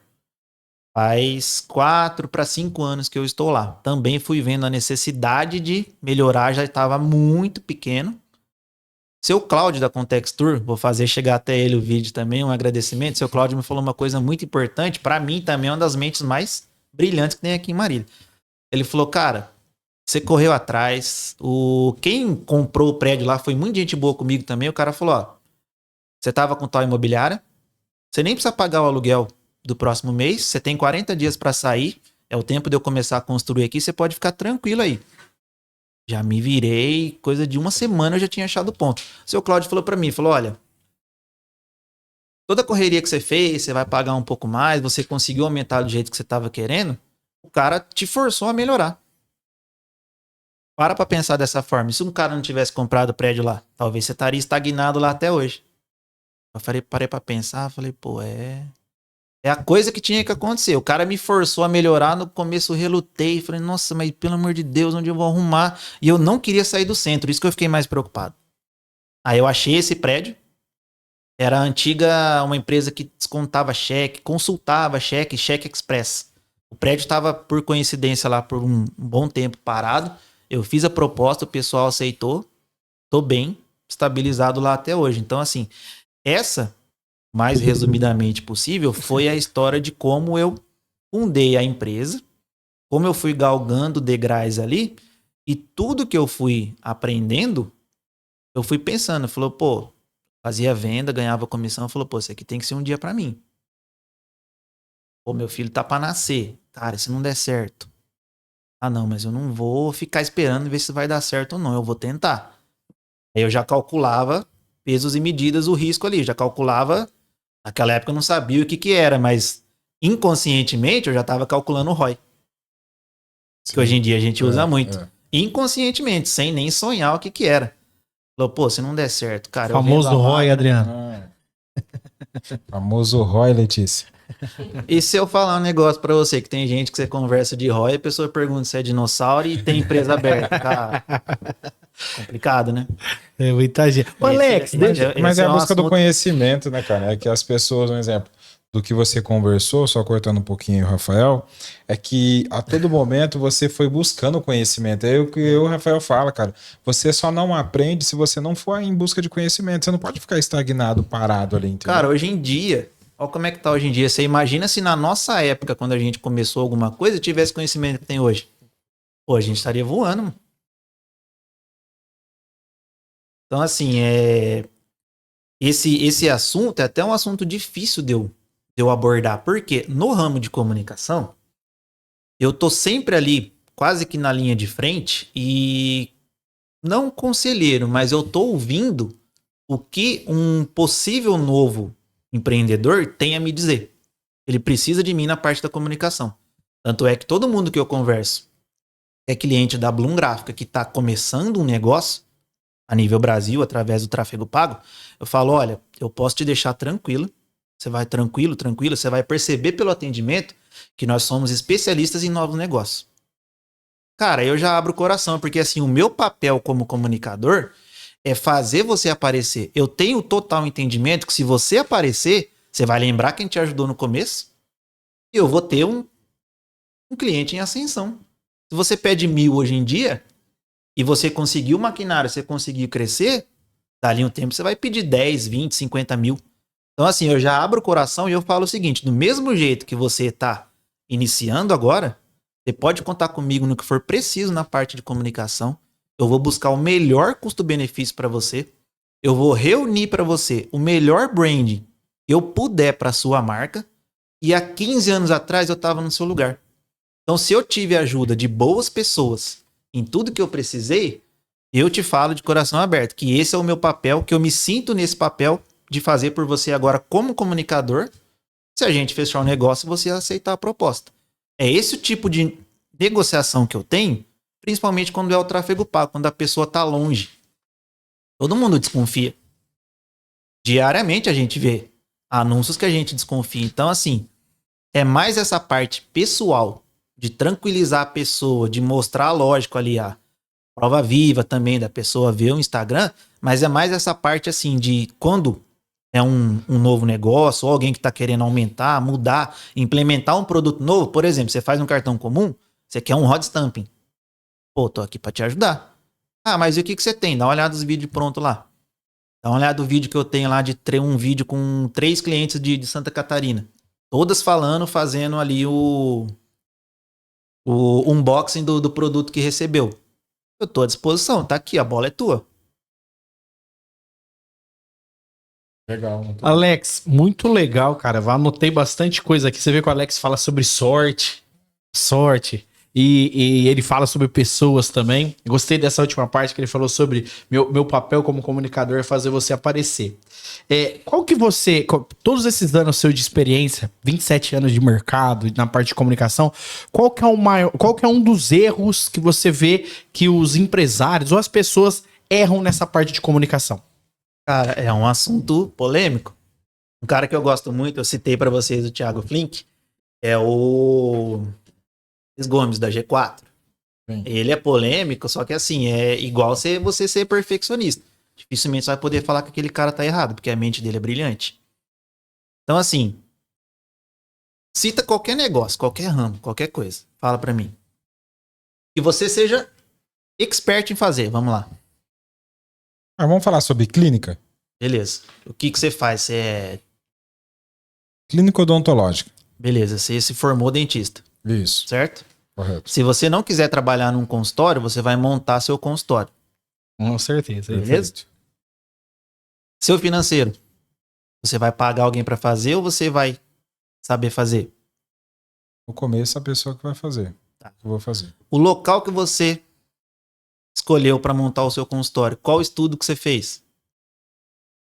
faz 4 para 5 anos que eu estou lá. Também fui vendo a necessidade de melhorar, já estava muito pequeno. Seu Cláudio da Contextur, vou fazer chegar até ele o vídeo também, um agradecimento. Seu Cláudio me falou uma coisa muito importante, pra mim também é uma das mentes mais brilhantes que tem aqui em Marília. Ele falou, cara, você correu atrás, quem comprou o prédio lá foi muita gente boa comigo também. O cara falou, ó, você tava com tal imobiliária, você nem precisa pagar o aluguel do próximo mês, você tem 40 dias pra sair, é o tempo de eu começar a construir aqui, você pode ficar tranquilo aí. Já me virei, coisa de uma semana eu já tinha achado o ponto. O seu Cláudio falou pra mim, falou, olha, toda a correria que você fez, você vai pagar um pouco mais, você conseguiu aumentar do jeito que você tava querendo, o cara te forçou a melhorar. Para pensar dessa forma. E se um cara não tivesse comprado o prédio lá, talvez você estaria estagnado lá até hoje. Eu parei pra pensar, falei, pô, é a coisa que tinha que acontecer. O cara me forçou a melhorar, no começo eu relutei, falei, nossa, mas pelo amor de Deus, onde eu vou arrumar? E eu não queria sair do centro, isso que eu fiquei mais preocupado. Aí eu achei esse prédio, era uma empresa que descontava cheque, consultava cheque express. O prédio estava, por coincidência, lá por um bom tempo parado. Eu fiz a proposta, o pessoal aceitou, tô bem estabilizado lá até hoje. Então, assim, essa, mais resumidamente possível, foi a história de como eu fundei a empresa, como eu fui galgando degraus ali, e tudo que eu fui aprendendo, eu fui pensando, falou, pô, fazia venda, ganhava comissão, falou, pô, isso aqui tem que ser um dia pra mim. Pô, meu filho tá pra nascer. Cara, se não der certo. Ah, não, mas eu não vou ficar esperando ver se vai dar certo ou não, eu vou tentar. Aí eu já calculava pesos e medidas, o risco ali, já calculava. Naquela época eu não sabia o que era, mas inconscientemente eu já estava calculando o ROI. Sim. Que hoje em dia a gente usa muito. Inconscientemente, sem nem sonhar o que era. Falou, pô, se não der certo, cara... Famoso ROI, Adriano. Famoso ROI, Letícia. E se eu falar um negócio pra você, que tem gente que você conversa de ROI, a pessoa pergunta se é dinossauro e tem empresa aberta, cara. Complicado, né? É muita gente. Ô, Alex, mas é a busca do conhecimento, né, cara? É que as pessoas, um exemplo do que você conversou, só cortando um pouquinho o Rafael, é que a todo momento você foi buscando conhecimento. É o que o Rafael fala, cara. Você só não aprende se você não for em busca de conhecimento. Você não pode ficar estagnado, parado ali, entendeu? Cara, hoje em dia, olha como é que tá hoje em dia. Você imagina se na nossa época, quando a gente começou alguma coisa, tivesse conhecimento que tem hoje. Pô, a gente estaria voando, mano. Então, assim, esse assunto é até um assunto difícil de eu abordar. Porque no ramo de comunicação, eu tô sempre ali, quase que na linha de frente, e não conselheiro, mas eu tô ouvindo o que um possível novo empreendedor tem a me dizer. Ele precisa de mim na parte da comunicação. Tanto é que todo mundo que eu converso é cliente da Bloom Gráfica, que está começando um negócio a nível Brasil, através do tráfego pago. Eu falo, olha, eu posso te deixar tranquilo. Você vai tranquilo, você vai perceber pelo atendimento que nós somos especialistas em novos negócios. Cara, eu já abro o coração, porque assim, o meu papel como comunicador é fazer você aparecer. Eu tenho total entendimento que se você aparecer, você vai lembrar quem te ajudou no começo e eu vou ter um cliente em ascensão. Se você pede 1.000 hoje em dia e você conseguiu maquinário, você conseguiu crescer, dali um tempo você vai pedir 10, 20, 50 mil. Então assim, eu já abro o coração e eu falo o seguinte, do mesmo jeito que você está iniciando agora, você pode contar comigo no que for preciso na parte de comunicação. Eu vou buscar o melhor custo-benefício para você. Eu vou reunir para você o melhor branding que eu puder para sua marca. E há 15 anos atrás eu estava no seu lugar. Então, se eu tive a ajuda de boas pessoas em tudo que eu precisei, eu te falo de coração aberto que esse é o meu papel, que eu me sinto nesse papel de fazer por você agora como comunicador. Se a gente fechar um negócio, você aceitar a proposta. É esse o tipo de negociação que eu tenho, principalmente quando é o tráfego pago, quando a pessoa está longe. Todo mundo desconfia. Diariamente a gente vê anúncios que a gente desconfia. Então, assim, é mais essa parte pessoal de tranquilizar a pessoa, de mostrar, lógico, ali a prova viva também da pessoa ver o Instagram, mas é mais essa parte, assim, de quando é um novo negócio ou alguém que está querendo aumentar, mudar, implementar um produto novo. Por exemplo, você faz um cartão comum, você quer um hot stamping. Pô, tô aqui para te ajudar. Ah, mas e o que você tem? Dá uma olhada nos vídeos pronto lá. Dá uma olhada no vídeo que eu tenho lá de um vídeo com 3 clientes de Santa Catarina. Todas fazendo ali o unboxing do produto que recebeu. Eu tô à disposição, tá aqui, a bola é tua. Legal. Alex, muito legal, cara. Eu anotei bastante coisa aqui. Você vê que o Alex fala sobre sorte. E ele fala sobre pessoas também. Gostei dessa última parte que ele falou sobre meu papel como comunicador é fazer você aparecer. Qual que todos esses anos seu de experiência, 27 anos de mercado, na parte de comunicação, qual que é um dos erros que você vê que os empresários ou as pessoas erram nessa parte de comunicação? Cara, é um assunto polêmico. Um cara que eu gosto muito, eu citei pra vocês o Thiago Flink, é o Gomes da G4. Sim. Ele é polêmico, só que assim, é igual você ser perfeccionista. Dificilmente você vai poder falar que aquele cara tá errado, porque a mente dele é brilhante. Então assim, cita qualquer negócio, qualquer ramo, qualquer coisa. Fala pra mim. Que você seja expert em fazer, vamos lá. Vamos falar sobre clínica? Beleza. O que você faz? Você é... Clínica odontológica. Beleza, você se formou dentista, Isso, certo? correto. Se você não quiser trabalhar num consultório, você vai montar seu consultório. Com certeza. Beleza? Seu financeiro. Você vai pagar alguém pra fazer ou você vai saber fazer? No começo, a pessoa que vai fazer. Tá. Eu vou fazer. O local que você escolheu pra montar o seu consultório, qual estudo que você fez?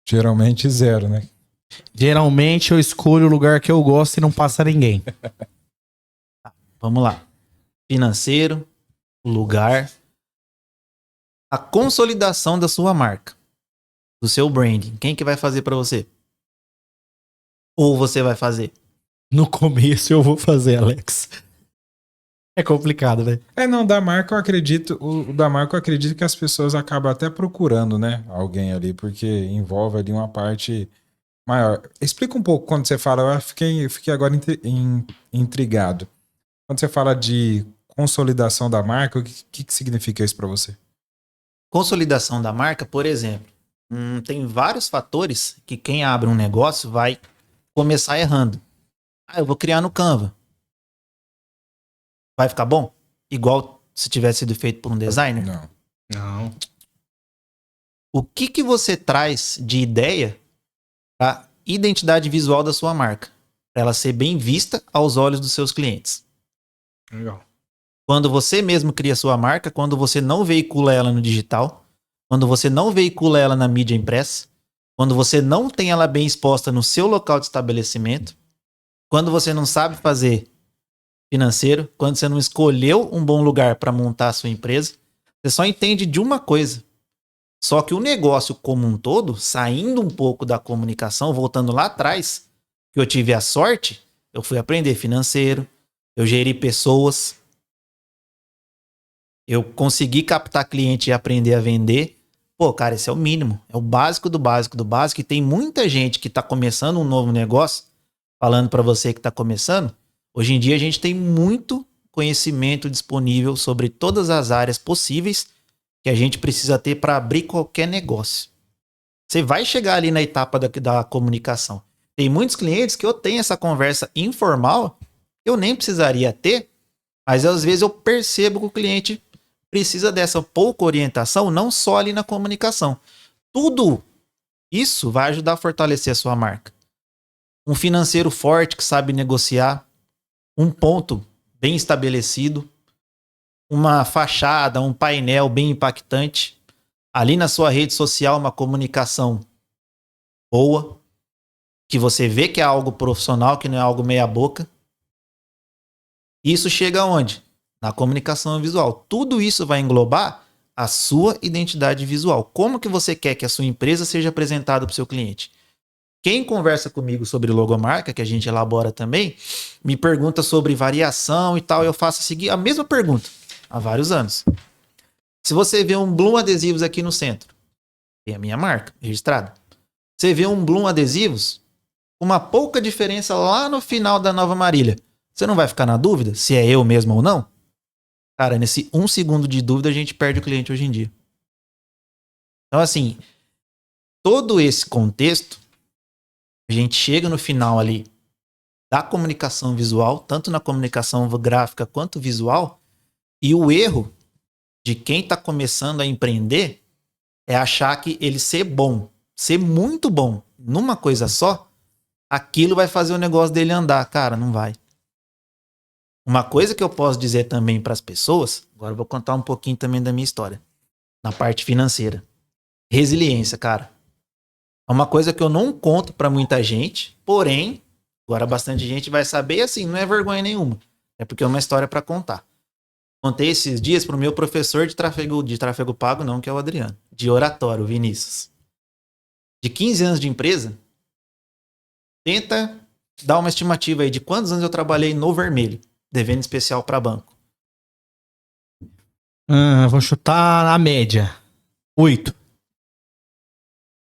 Geralmente 0, né? Geralmente eu escolho o lugar que eu gosto e não passa ninguém. Vamos lá. Financeiro, lugar, a consolidação da sua marca, do seu branding. Quem que vai fazer pra você? Ou você vai fazer? No começo eu vou fazer, Alex. É complicado, né? Não, da marca eu acredito, o da marca eu acredito que as pessoas acabam até procurando, né, alguém ali, porque envolve ali uma parte maior. Explica um pouco quando você fala, eu fiquei agora intrigado. Quando você fala de consolidação da marca, o que significa isso para você? Consolidação da marca, por exemplo, tem vários fatores que quem abre um negócio vai começar errando. Eu vou criar no Canva. Vai ficar bom? Igual se tivesse sido feito por um designer? Não. O que você traz de ideia para identidade visual da sua marca? Para ela ser bem vista aos olhos dos seus clientes. Legal. Quando você mesmo cria sua marca, quando você não veicula ela no digital, quando você não veicula ela na mídia impressa, quando você não tem ela bem exposta no seu local de estabelecimento, quando você não sabe fazer financeiro, quando você não escolheu um bom lugar para montar a sua empresa, você só entende de uma coisa. Só que o negócio como um todo, saindo um pouco da comunicação, voltando lá atrás, que eu tive a sorte, eu fui aprender financeiro, eu geri pessoas, eu consegui captar cliente e aprender a vender. Pô, cara, esse é o mínimo. É o básico do básico do básico. E tem muita gente que tá começando um novo negócio, falando para você que tá começando. Hoje em dia a gente tem muito conhecimento disponível sobre todas as áreas possíveis que a gente precisa ter para abrir qualquer negócio. Você vai chegar ali na etapa da comunicação. Tem muitos clientes que eu tenho essa conversa informal, eu nem precisaria ter, mas às vezes eu percebo que o cliente precisa dessa pouca orientação, não só ali na comunicação. Tudo isso vai ajudar a fortalecer a sua marca. Um financeiro forte que sabe negociar, um ponto bem estabelecido, uma fachada, um painel bem impactante, ali na sua rede social uma comunicação boa, que você vê que é algo profissional, que não é algo meia boca. Isso chega aonde? Na comunicação visual. Tudo isso vai englobar a sua identidade visual. Como que você quer que a sua empresa seja apresentada para o seu cliente? Quem conversa comigo sobre logomarca, que a gente elabora também, me pergunta sobre variação e tal. Eu faço a mesma pergunta há vários anos. Se você vê um Bloom Adesivos aqui no centro, tem a minha marca registrada. Você vê um Bloom Adesivos, uma pouca diferença lá no final da Nova Marília. Você não vai ficar na dúvida se é eu mesmo ou não? Cara, nesse 1 segundo de dúvida a gente perde o cliente hoje em dia. Então assim, todo esse contexto, a gente chega no final ali da comunicação visual, tanto na comunicação gráfica quanto visual, e o erro de quem está começando a empreender é achar que ele ser bom, ser muito bom numa coisa só, aquilo vai fazer o negócio dele andar. Cara, não vai. Uma coisa que eu posso dizer também para as pessoas, agora eu vou contar um pouquinho também da minha história, na parte financeira. Resiliência, cara. É uma coisa que eu não conto para muita gente, porém, agora bastante gente vai saber, e assim, não é vergonha nenhuma. É porque é uma história para contar. Contei esses dias pro meu professor de tráfego pago, não, que é o Adriano, de oratório, o Vinícius. De 15 anos de empresa, tenta dar uma estimativa aí de quantos anos eu trabalhei no vermelho, devendo especial para banco. Vou chutar a média. 8.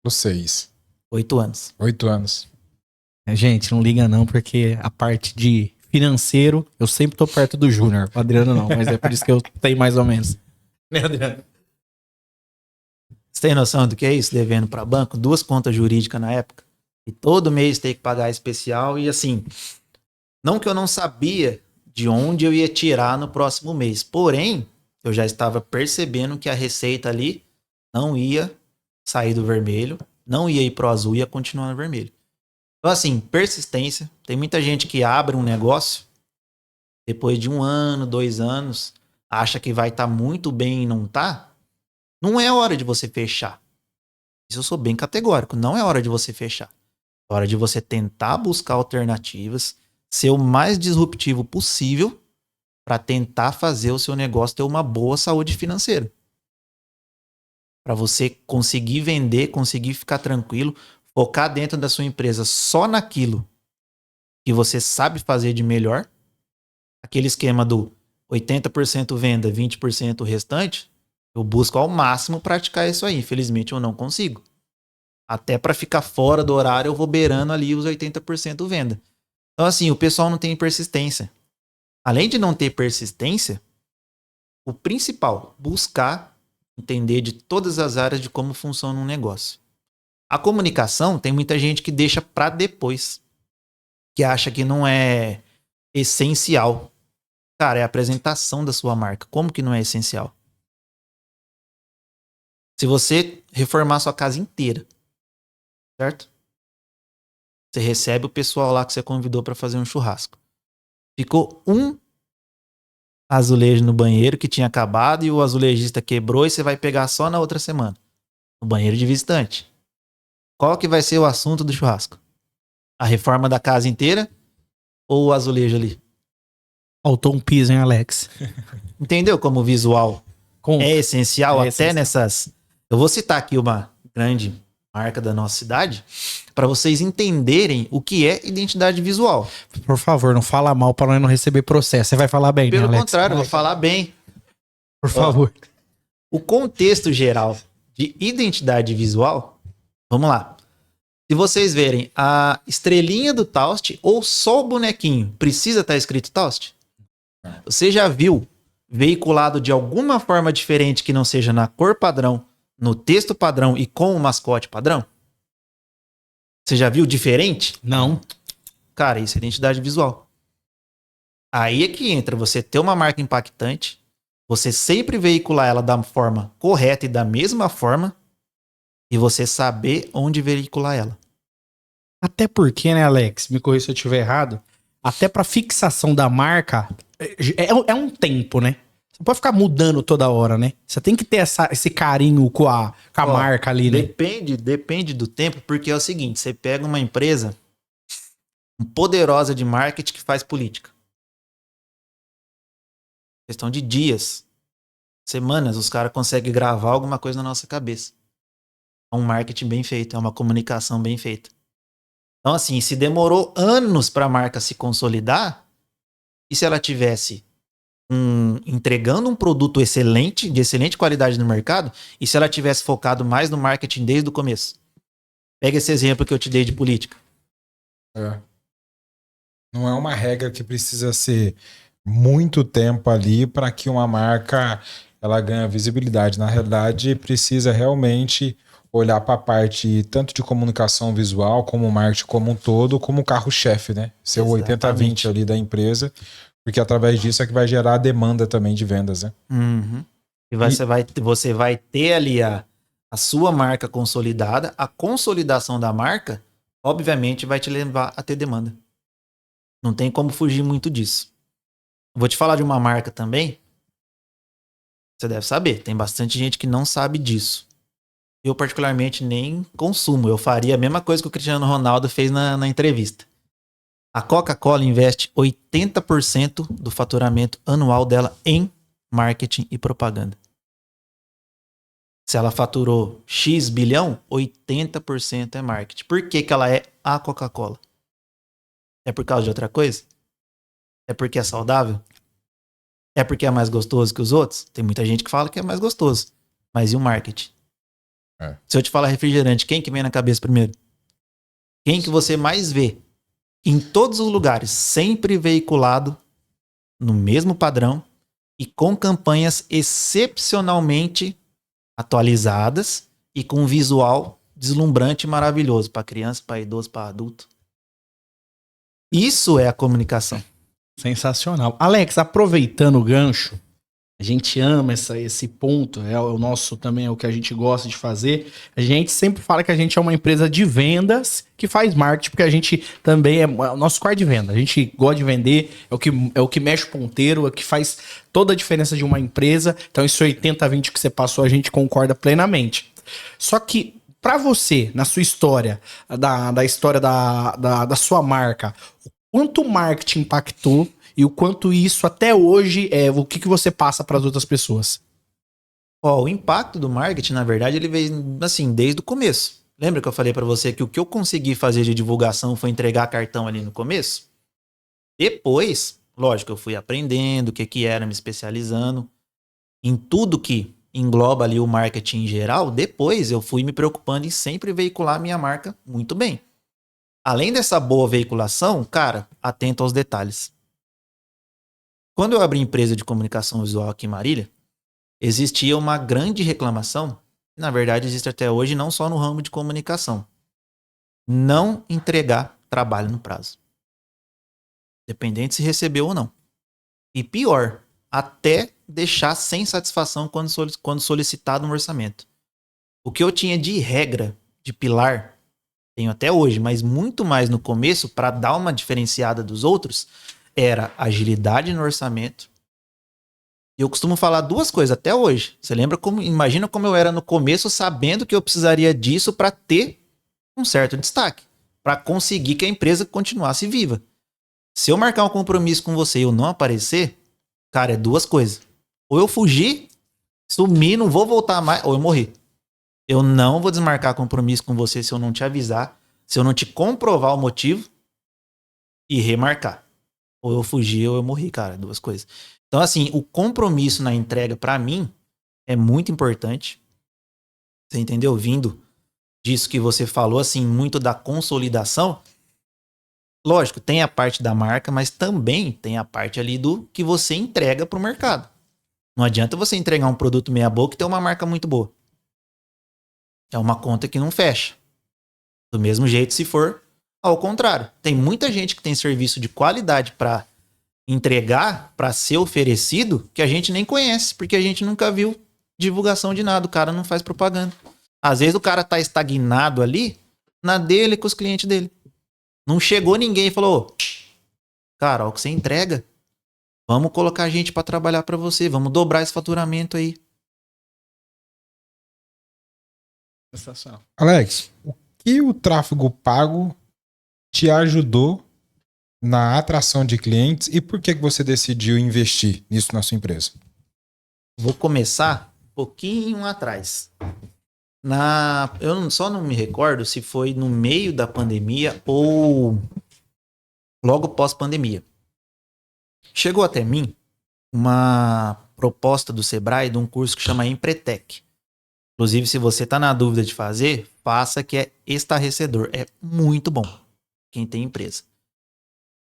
6. 8 anos. 8 anos. Gente, não liga não, porque a parte de financeiro, eu sempre tô perto do Júnior. O Adriano não, mas é por isso que eu tenho mais ou menos. Né, Adriano? Você tem noção do que é isso? Devendo para banco? 2 contas jurídicas na época. E todo mês tem que pagar especial. E assim, não que eu não sabia de onde eu ia tirar no próximo mês. Porém, eu já estava percebendo que a receita ali não ia sair do vermelho, não ia ir pro azul, ia continuar no vermelho. Então assim, persistência. Tem muita gente que abre um negócio, depois de 1 ano, 2 anos, acha que vai estar muito bem e não tá. Não é hora de você fechar. Isso eu sou bem categórico. Não é hora de você fechar. É hora de você tentar buscar alternativas, ser o mais disruptivo possível para tentar fazer o seu negócio ter uma boa saúde financeira. Para você conseguir vender, conseguir ficar tranquilo, focar dentro da sua empresa só naquilo que você sabe fazer de melhor. Aquele esquema do 80% venda, 20% o restante, eu busco ao máximo praticar isso aí. Infelizmente eu não consigo. Até para ficar fora do horário eu vou beirando ali os 80% venda. Então assim, o pessoal não tem persistência. Além de não ter persistência, o principal, buscar entender de todas as áreas de como funciona um negócio. A comunicação tem muita gente que deixa para depois, que acha que não é essencial. Cara, é a apresentação da sua marca. Como que não é essencial? Se você reformar sua casa inteira, certo? Você recebe o pessoal lá que você convidou para fazer um churrasco. Ficou um azulejo no banheiro que tinha acabado e o azulejista quebrou e você vai pegar só na outra semana. No banheiro de visitante. Qual que vai ser o assunto do churrasco? A reforma da casa inteira ou o azulejo ali? Faltou um piso, hein, Alex? Entendeu como o visual é essencial até nessas... Eu vou citar aqui uma grande marca da nossa cidade para vocês entenderem o que é identidade visual. Por favor, não fala mal para nós não receber processo. Você vai falar bem, Pelo né, Alex? contrário, eu vou falar bem. Por favor. O contexto geral de identidade visual, vamos lá. Se vocês verem a estrelinha do Toast ou só o bonequinho, precisa estar escrito Toast? Você já viu veiculado de alguma forma diferente que não seja na cor padrão, no texto padrão e com o mascote padrão? Você já viu diferente? Não. Cara, isso é identidade visual. Aí é que entra você ter uma marca impactante, você sempre veicular ela da forma correta e da mesma forma, e você saber onde veicular ela. Até porque, né, Alex? Me corrija se eu estiver errado. Até pra fixação da marca, é um tempo, né? Você não pode ficar mudando toda hora, né? Você tem que ter esse carinho com a marca ali, né? Depende do tempo, porque é o seguinte, você pega uma empresa poderosa de marketing que faz política. Questão de dias, semanas, os caras conseguem gravar alguma coisa na nossa cabeça. É um marketing bem feito, é uma comunicação bem feita. Então, assim, se demorou anos para a marca se consolidar, e se ela tivesse entregando um produto excelente, de excelente qualidade no mercado, e se ela tivesse focado mais no marketing desde o começo? Pega esse exemplo que eu te dei de política. Não é uma regra que precisa ser muito tempo ali para que uma marca ela ganhe visibilidade. Na realidade, precisa realmente olhar para a parte tanto de comunicação visual, como marketing como um todo, como o carro-chefe, né? Ser o 80-20 ali da empresa, porque através disso é que vai gerar a demanda também de vendas, né? Uhum. E você vai ter ali a sua marca consolidada, a consolidação da marca, obviamente, vai te levar a ter demanda. Não tem como fugir muito disso. Vou te falar de uma marca também. Você deve saber, tem bastante gente que não sabe disso. Eu, particularmente, nem consumo. Eu faria a mesma coisa que o Cristiano Ronaldo fez na entrevista. A Coca-Cola investe 80% do faturamento anual dela em marketing e propaganda. Se ela faturou X bilhão, 80% é marketing. Por que que ela é a Coca-Cola? É por causa de outra coisa? É porque é saudável? É porque é mais gostoso que os outros? Tem muita gente que fala que é mais gostoso. Mas e o marketing? Se eu te falar refrigerante, quem que vem na cabeça primeiro? Quem que você mais vê? Em todos os lugares, sempre veiculado no mesmo padrão e com campanhas excepcionalmente atualizadas e com um visual deslumbrante e maravilhoso para criança, para idoso, para adulto. Isso é a comunicação. Sensacional. Alex, aproveitando o gancho, a gente ama esse ponto, é o nosso também, é o que a gente gosta de fazer. A gente sempre fala que a gente é uma empresa de vendas que faz marketing, porque a gente também é o nosso core de venda. A gente gosta de vender, é o que mexe o ponteiro, é o que faz toda a diferença de uma empresa. Então, isso 80-20 que você passou, a gente concorda plenamente. Só que, para você, na sua história, da história da sua marca, o quanto o marketing impactou e o quanto isso até hoje o que você passa para as outras pessoas? Ó, o impacto do marketing, na verdade, ele veio assim, desde o começo. Lembra que eu falei para você que o que eu consegui fazer de divulgação foi entregar cartão ali no começo? Depois, lógico, eu fui aprendendo o que era, me especializando em tudo que engloba ali o marketing em geral. Depois eu fui me preocupando em sempre veicular a minha marca muito bem. Além dessa boa veiculação, cara, atento aos detalhes. Quando eu abri empresa de comunicação visual aqui em Marília, existia uma grande reclamação, que na verdade existe até hoje, não só no ramo de comunicação. Não entregar trabalho no prazo. Dependente se recebeu ou não. E pior, até deixar sem satisfação quando solicitado um orçamento. O que eu tinha de regra, de pilar, tenho até hoje, mas muito mais no começo, para dar uma diferenciada dos outros, era agilidade no orçamento. E eu costumo falar duas coisas até hoje. Você lembra imagina como eu era no começo, sabendo que eu precisaria disso para ter um certo destaque, para conseguir que a empresa continuasse viva. Se eu marcar um compromisso com você e eu não aparecer, cara, é duas coisas. Ou eu fugir, sumir, não vou voltar mais, ou eu morrer. Eu não vou desmarcar compromisso com você se eu não te avisar, se eu não te comprovar o motivo e remarcar. Ou eu fugi ou eu morri, cara. Duas coisas. Então, assim, o compromisso na entrega, pra mim, é muito importante. Você entendeu? Vindo disso que você falou, assim, muito da consolidação. Lógico, tem a parte da marca, mas também tem a parte ali do que você entrega pro mercado. Não adianta você entregar um produto meia boca e ter uma marca muito boa. É uma conta que não fecha. Do mesmo jeito, se for ao contrário. Tem muita gente que tem serviço de qualidade para entregar, para ser oferecido, que a gente nem conhece, porque a gente nunca viu divulgação de nada. O cara não faz propaganda. Às vezes o cara tá estagnado ali, na dele com os clientes dele. Não chegou ninguém e falou: cara, ó, o que você entrega, vamos colocar gente para trabalhar para você, vamos dobrar esse faturamento aí. Sensacional. Alex, o que o tráfego pago te ajudou na atração de clientes e por que você decidiu investir nisso na sua empresa? Vou começar um pouquinho atrás. Eu só não me recordo se foi no meio da pandemia ou logo pós-pandemia. Chegou até mim uma proposta do Sebrae de um curso que chama Empretec. Inclusive, se você está na dúvida de fazer, faça, que é estarrecedor. É muito bom. Quem tem empresa.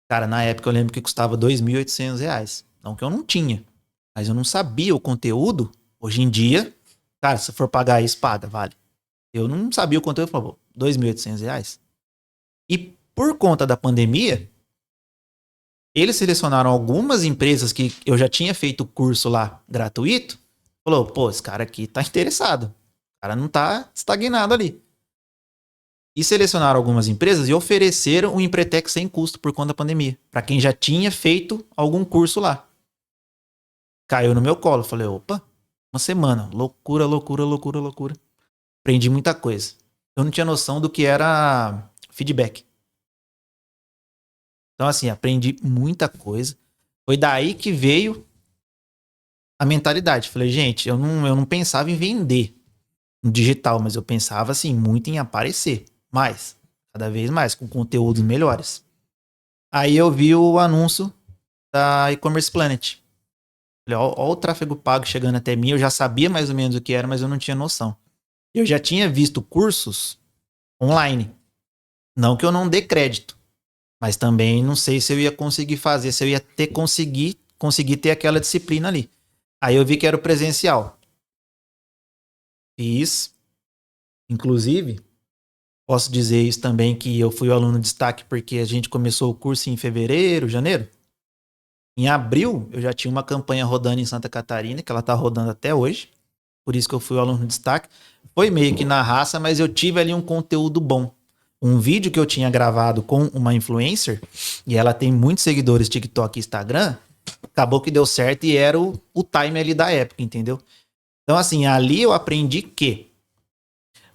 Cara, na época eu lembro que custava R$ 2.800. Não que eu não tinha. Mas eu não sabia o conteúdo. Hoje em dia, cara, se for pagar isso, paga, vale. Eu não sabia o conteúdo, eu falei, R$ 2.800. E por conta da pandemia, eles selecionaram algumas empresas que eu já tinha feito o curso lá gratuito. Falou, pô, esse cara aqui tá interessado. O cara não tá estagnado ali. E selecionaram algumas empresas e ofereceram um Empretec sem custo por conta da pandemia. Para quem já tinha feito algum curso lá. Caiu no meu colo. Falei, opa, uma semana. Loucura, loucura, loucura, loucura. Aprendi muita coisa. Eu não tinha noção do que era feedback. Então, assim, aprendi muita coisa. Foi daí que veio a mentalidade. Falei, gente, eu não pensava em vender no digital, mas eu pensava, assim, muito em aparecer. Mais. Cada vez mais, com conteúdos melhores. Aí eu vi o anúncio da E-Commerce Planet. Falei, ó o tráfego pago chegando até mim. Eu já sabia mais ou menos o que era, mas eu não tinha noção. Eu já tinha visto cursos online. Não que eu não dê crédito. Mas também não sei se eu ia conseguir fazer, se eu ia conseguir ter aquela disciplina ali. Aí eu vi que era o presencial. Fiz. Inclusive, posso dizer isso também, que eu fui o aluno de destaque porque a gente começou o curso em fevereiro, janeiro. Em abril, eu já tinha uma campanha rodando em Santa Catarina, que ela tá rodando até hoje. Por isso que eu fui o aluno de destaque. Foi meio que na raça, mas eu tive ali um conteúdo bom. Um vídeo que eu tinha gravado com uma influencer, e ela tem muitos seguidores TikTok e Instagram, acabou que deu certo e era o time ali da época, entendeu? Então, assim, ali eu aprendi que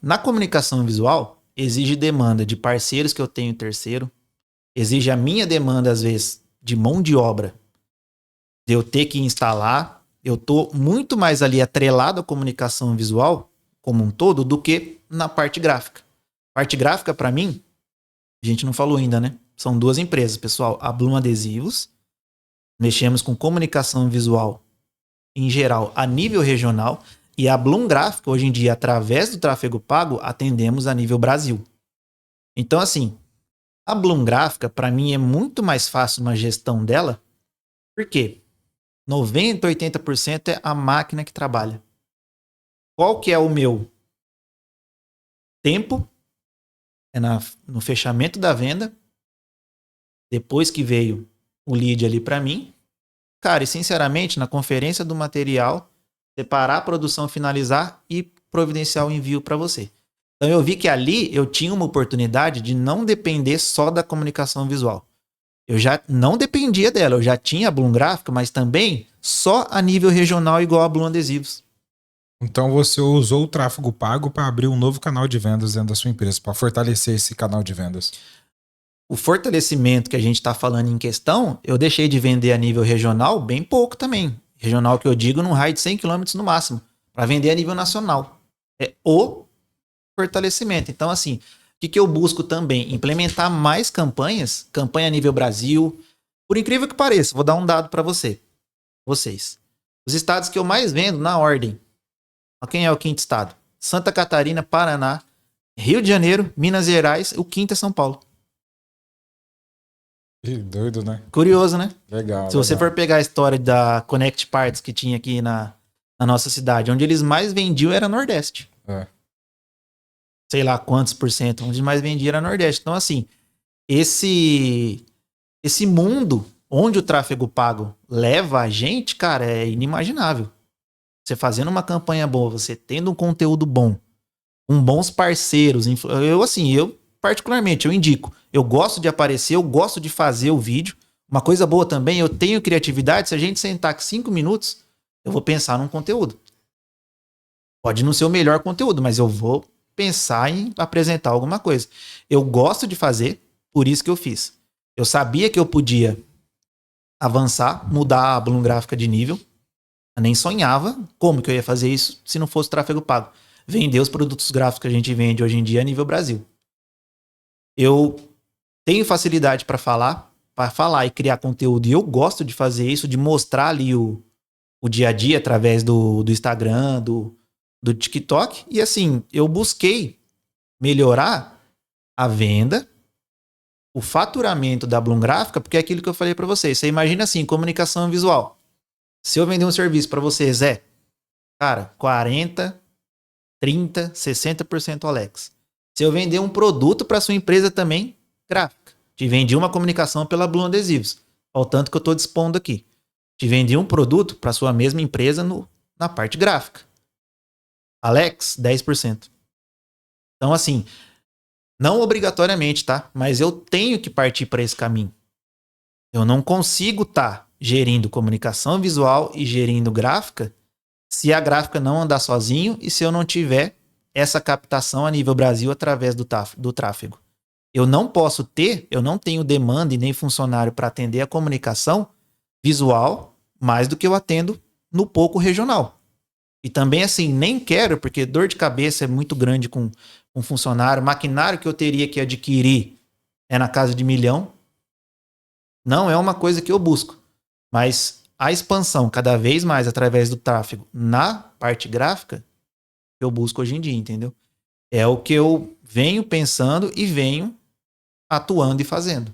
na comunicação visual, exige demanda de parceiros que eu tenho terceiro, exige a minha demanda, às vezes, de mão de obra, de eu ter que instalar. Eu tô muito mais ali atrelado à comunicação visual como um todo do que na parte gráfica. Parte gráfica, para mim, a gente não falou ainda, né? São duas empresas, pessoal. A Bloom Adesivos, mexemos com comunicação visual em geral a nível regional, e a Bloom Gráfica, hoje em dia, através do tráfego pago, atendemos a nível Brasil. Então, assim, a Bloom Gráfica, para mim, é muito mais fácil uma gestão dela, porque 90%, 80% é a máquina que trabalha. Qual que é o meu tempo? É no fechamento da venda, depois que veio o lead ali para mim. Cara, e sinceramente, na conferência do material, separar a produção, finalizar e providenciar o envio para você. Então eu vi que ali eu tinha uma oportunidade de não depender só da comunicação visual. Eu já não dependia dela, eu já tinha a Bloom Gráfica, mas também só a nível regional igual a Bloom Adesivos. Então você usou o tráfego pago para abrir um novo canal de vendas dentro da sua empresa, para fortalecer esse canal de vendas. O fortalecimento que a gente está falando em questão, eu deixei de vender a nível regional bem pouco também. Regional que eu digo num raio de 100 km no máximo, para vender a nível nacional. É o fortalecimento. Então, assim, o que eu busco também? Implementar mais campanhas, campanha a nível Brasil. Por incrível que pareça, vou dar um dado para vocês. Os estados que eu mais vendo na ordem. Quem é o quinto estado? Santa Catarina, Paraná, Rio de Janeiro, Minas Gerais, o quinto é São Paulo. Que doido, né? Curioso, né? Legal. Se você for pegar a história da Connect Parts que tinha aqui na nossa cidade, onde eles mais vendiam era Nordeste. É. Sei lá quantos por cento, onde mais vendia era Nordeste. Então, assim, esse mundo onde o tráfego pago leva a gente, cara, é inimaginável. Você fazendo uma campanha boa, você tendo um conteúdo bom, com bons parceiros. Eu particularmente, eu indico. Eu gosto de aparecer, eu gosto de fazer o vídeo. Uma coisa boa também, eu tenho criatividade. Se a gente sentar aqui 5 minutos, eu vou pensar num conteúdo. Pode não ser o melhor conteúdo, mas eu vou pensar em apresentar alguma coisa. Eu gosto de fazer, por isso que eu fiz. Eu sabia que eu podia avançar, mudar a Bloom Gráfica de nível. Eu nem sonhava como que eu ia fazer isso se não fosse tráfego pago. Vender os produtos gráficos que a gente vende hoje em dia a nível Brasil. Eu tenho facilidade para falar e criar conteúdo. E eu gosto de fazer isso, de mostrar ali o dia a dia através do Instagram, do TikTok. E assim, eu busquei melhorar a venda, o faturamento da Bloom Gráfica, porque é aquilo que eu falei para vocês. Você imagina assim, comunicação visual. Se eu vender um serviço para você, Zé, cara, 40, 30%, 60% Alex. Se eu vender um produto para sua empresa também, gráfica. Te vendi uma comunicação pela Bloom Adesivos, ao tanto que eu estou dispondo aqui. Te vendi um produto para sua mesma empresa na parte gráfica. Alex, 10%. Então, assim, não obrigatoriamente, tá? Mas eu tenho que partir para esse caminho. Eu não consigo estar gerindo comunicação visual e gerindo gráfica se a gráfica não andar sozinho e se eu não tiver essa captação a nível Brasil através do tráfego. Eu não tenho demanda e nem funcionário para atender a comunicação visual mais do que eu atendo no pouco regional. E também, assim, nem quero, porque dor de cabeça é muito grande com um funcionário. Maquinário que eu teria que adquirir é na casa de R$ 1 milhão. Não é uma coisa que eu busco. Mas a expansão cada vez mais através do tráfego na parte gráfica, eu busco hoje em dia, entendeu? É o que eu venho pensando e venho atuando e fazendo.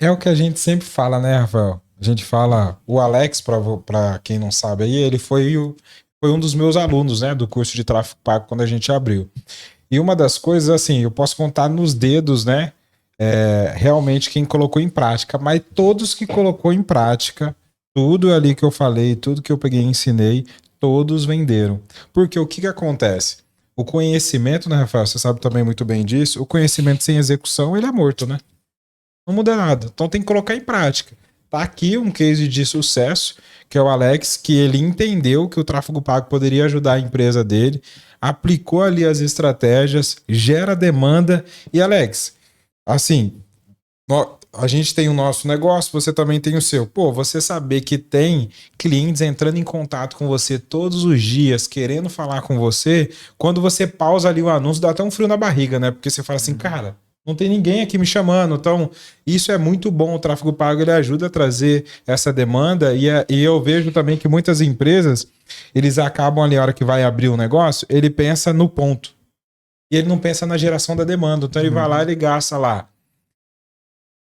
É o que a gente sempre fala, né, Rafael? A gente fala, o Alex, para quem não sabe aí, ele foi um dos meus alunos, né, do curso de tráfego pago quando a gente abriu. E uma das coisas, assim, eu posso contar nos dedos, né, realmente quem colocou em prática, mas todos que colocou em prática, tudo ali que eu falei, tudo que eu peguei e ensinei, todos venderam. Porque o que acontece? O conhecimento, né, Rafael, você sabe também muito bem disso, o conhecimento sem execução, ele é morto, né? Não muda nada. Então tem que colocar em prática. Tá aqui um case de sucesso, que é o Alex, que ele entendeu que o tráfego pago poderia ajudar a empresa dele, aplicou ali as estratégias, gera demanda. E Alex, assim, a gente tem o nosso negócio, você também tem o seu. Pô, você saber que tem clientes entrando em contato com você todos os dias, querendo falar com você, quando você pausa ali o anúncio, dá até um frio na barriga, né? Porque você fala assim, cara, não tem ninguém aqui me chamando. Então, isso é muito bom. O tráfego pago, ele ajuda a trazer essa demanda. E eu vejo também que muitas empresas, eles acabam ali, a hora que vai abrir um negócio, ele pensa no ponto. E ele não pensa na geração da demanda. Então, ele vai lá, ele gasta lá,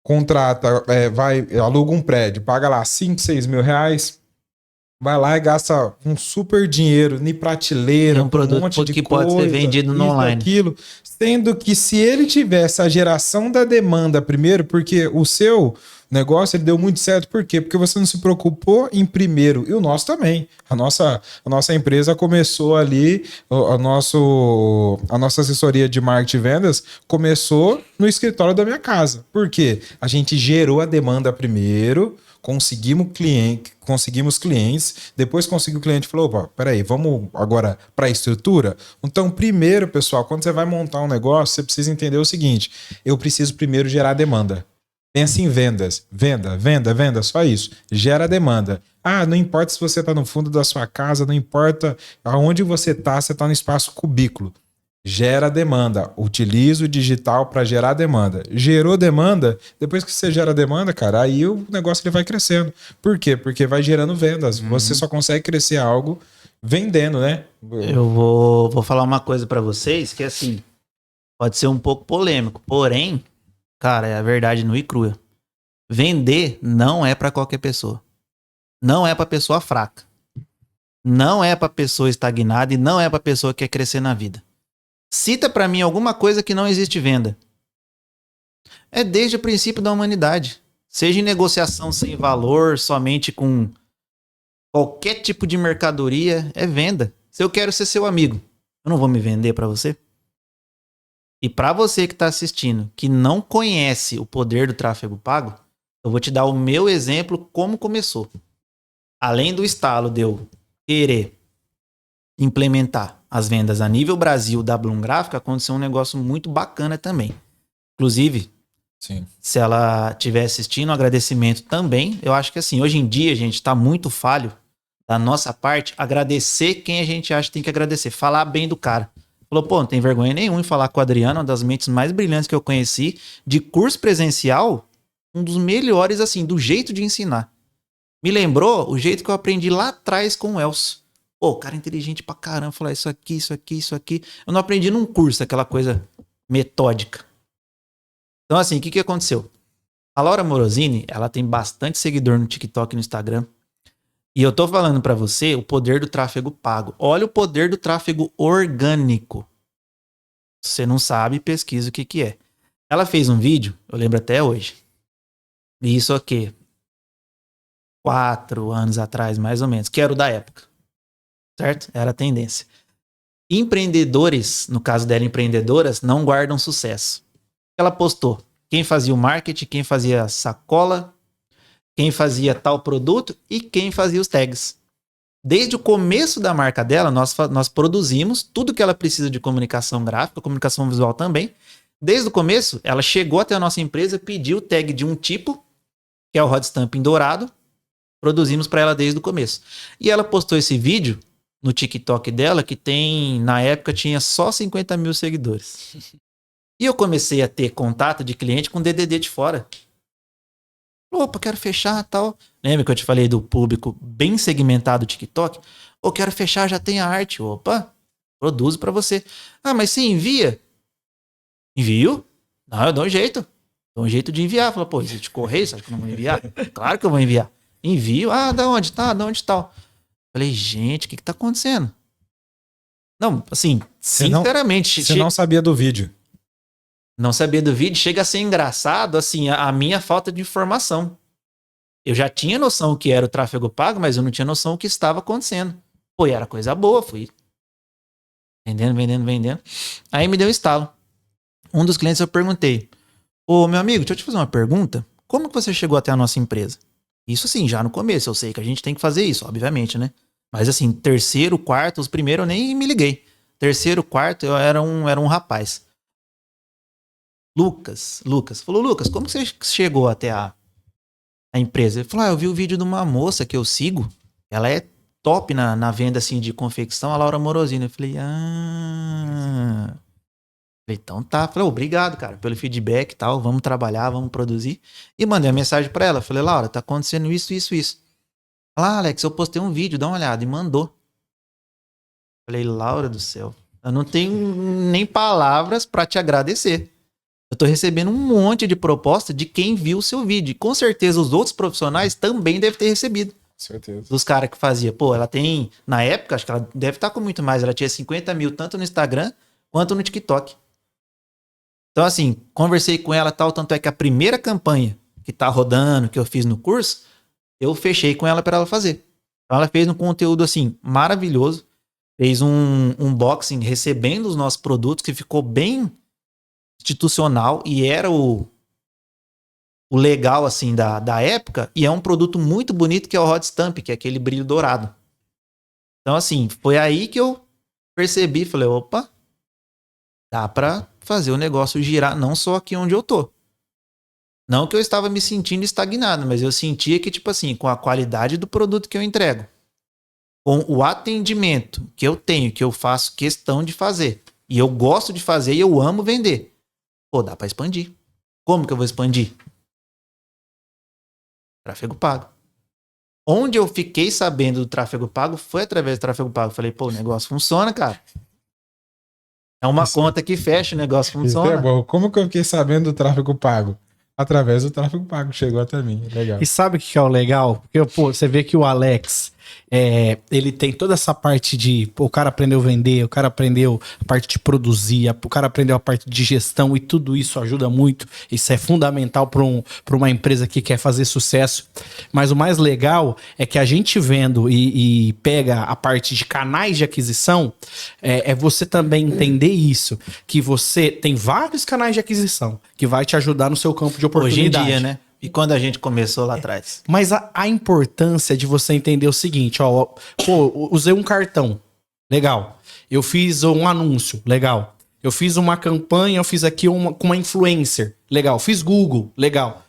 contrata, aluga um prédio, paga lá 5, 6 mil reais, vai lá e gasta um super dinheiro em prateleira, um produto monte de que coisa, pode ser vendido no isso, online. aquilo, sendo que se ele tivesse a geração da demanda primeiro, porque o seu negócio ele deu muito certo, por quê? Porque você não se preocupou em primeiro, e o nosso também. A nossa empresa começou ali, a nossa assessoria de marketing e vendas começou no escritório da minha casa. Por quê? A gente gerou a demanda primeiro, conseguimos clientes, depois conseguiu o cliente e falou, opa, peraí, vamos agora para a estrutura? Então, primeiro, pessoal, quando você vai montar um negócio, você precisa entender o seguinte, eu preciso primeiro gerar demanda. Pensa em vendas, venda, só isso, gera demanda. Ah, não importa se você está no fundo da sua casa, não importa aonde você está no espaço cubículo. Gera demanda, utiliza o digital para gerar demanda. Gerou demanda, depois que você gera demanda, cara, aí o negócio ele vai crescendo. Por quê? Porque vai gerando vendas. Você só consegue crescer algo vendendo, né? Eu vou falar uma coisa para vocês que, assim, pode ser um pouco polêmico, porém, cara, é a verdade nua e crua. Vender não é para qualquer pessoa. Não é para pessoa fraca. Não é para pessoa estagnada e não é para pessoa que quer crescer na vida. Cita para mim alguma coisa que não existe venda. É desde o princípio da humanidade. Seja em negociação sem valor, somente com qualquer tipo de mercadoria, é venda. Se eu quero ser seu amigo, eu não vou me vender para você? E para você que está assistindo, que não conhece o poder do tráfego pago, eu vou te dar o meu exemplo como começou. Além do estalo de eu querer implementar as vendas a nível Brasil da Bloom Gráfica, aconteceu um negócio muito bacana também. Inclusive, sim, se ela estiver assistindo, um agradecimento também. Eu acho que assim, hoje em dia, a gente está muito falho da nossa parte, agradecer quem a gente acha que tem que agradecer, falar bem do cara. Falou, pô, não tem vergonha nenhuma em falar com o Adriano, uma das mentes mais brilhantes que eu conheci, de curso presencial, um dos melhores, assim, do jeito de ensinar. Me lembrou o jeito que eu aprendi lá atrás com o Elcio. Pô, cara inteligente pra caramba, falar isso aqui, isso aqui, isso aqui. Eu não aprendi num curso, aquela coisa metódica. Então, assim, o que aconteceu? A Laura Morosini, ela tem bastante seguidor no TikTok e no Instagram. E eu tô falando para você o poder do tráfego pago. Olha o poder do tráfego orgânico. Se você não sabe, pesquisa o que é. Ela fez um vídeo, eu lembro até hoje. E isso aqui, 4 anos atrás, mais ou menos, que era o da época. Certo? Era a tendência. Empreendedores, no caso dela, empreendedoras, não guardam sucesso. Ela postou quem fazia o marketing, quem fazia a sacola, quem fazia tal produto e quem fazia os tags. Desde o começo da marca dela, nós produzimos tudo que ela precisa de comunicação gráfica, comunicação visual também. Desde o começo, ela chegou até a nossa empresa, pediu o tag de um tipo, que é o hot stamping dourado, produzimos para ela desde o começo. E ela postou esse vídeo no TikTok dela, que na época tinha só 50 mil seguidores. E eu comecei a ter contato de cliente com DDD de fora. Opa, quero fechar tal. Lembra que eu te falei do público bem segmentado do TikTok? Ou quero fechar, já tem a arte. Opa, produzo para você. Ah, mas você envia? Envio? Não, eu dou um jeito. Dou um jeito de enviar. Fala, pô, existe correio, você acha que eu não vou enviar? Claro que eu vou enviar. Envio. Ah, da onde tá? Da onde tal? Falei, gente, o que tá acontecendo? Não, assim, sinceramente... Você não sabia do vídeo. Não sabia do vídeo, chega a ser engraçado, assim, a minha falta de informação. Eu já tinha noção o que era o tráfego pago, mas eu não tinha noção o que estava acontecendo. Pô, e era coisa boa, fui vendendo. Aí me deu um estalo. Um dos clientes eu perguntei, ô meu amigo, deixa eu te fazer uma pergunta. Como que você chegou até a nossa empresa? Isso sim, já no começo, eu sei que a gente tem que fazer isso, obviamente, né? Mas assim, terceiro, quarto, os primeiros eu nem me liguei. Terceiro, quarto, eu era um rapaz. Lucas. Falou, Lucas, como que você chegou até a empresa? Ele falou, eu vi o vídeo de uma moça que eu sigo. Ela é top na venda assim, de confecção, a Laura Morosini. Eu falei, então tá. Falei, obrigado, cara, pelo feedback e tal. Vamos trabalhar, vamos produzir. E mandei uma mensagem pra ela. Falei, Laura, tá acontecendo isso. Ela, Alex, eu postei um vídeo, dá uma olhada. E mandou. Falei, Laura do céu, eu não tenho nem palavras pra te agradecer. Eu tô recebendo um monte de proposta de quem viu o seu vídeo. E com certeza os outros profissionais também devem ter recebido. Certeza. Dos caras que fazia. Pô, ela tem... Na época, acho que ela deve estar com muito mais. Ela tinha 50 mil tanto no Instagram quanto no TikTok. Então, assim, conversei com ela tal. Tanto é que a primeira campanha que tá rodando, que eu fiz no curso, eu fechei com ela para ela fazer. Então, ela fez um conteúdo, assim, maravilhoso. Fez um unboxing recebendo os nossos produtos, que ficou bem... institucional e era o legal assim da época, e é um produto muito bonito que é o hot stamp, que é aquele brilho dourado. Então assim, foi aí que eu percebi, falei, opa, dá pra fazer o negócio girar, não só aqui onde eu tô. Não que eu estava me sentindo estagnado, mas eu sentia que tipo assim, com a qualidade do produto que eu entrego, com o atendimento que eu tenho, que eu faço questão de fazer, e eu gosto de fazer e eu amo vender, pô, dá pra expandir. Como que eu vou expandir? Tráfego pago. Onde eu fiquei sabendo do tráfego pago foi através do tráfego pago. Falei, pô, o negócio funciona, cara. É uma conta que fecha, o negócio funciona. Isso é bom. Como que eu fiquei sabendo do tráfego pago? Através do tráfego pago. Chegou até mim. Legal. E sabe o que é o legal? Porque, pô, você vê que o Alex, ele tem toda essa parte de... Pô, o cara aprendeu a vender, o cara aprendeu a parte de produzir, o cara aprendeu a parte de gestão e tudo isso ajuda muito. Isso é fundamental para uma empresa que quer fazer sucesso. Mas o mais legal é que a gente vendo e pega a parte de canais de aquisição, é você também entender isso, que você tem vários canais de aquisição que vai te ajudar no seu campo de oportunidade. Hoje em dia, né? E quando a gente começou lá atrás? Mas a importância de você entender o seguinte, ó, pô, usei um cartão, legal. Eu fiz um anúncio, legal. Eu fiz uma campanha, eu fiz aqui com uma influencer, legal. Fiz Google, legal.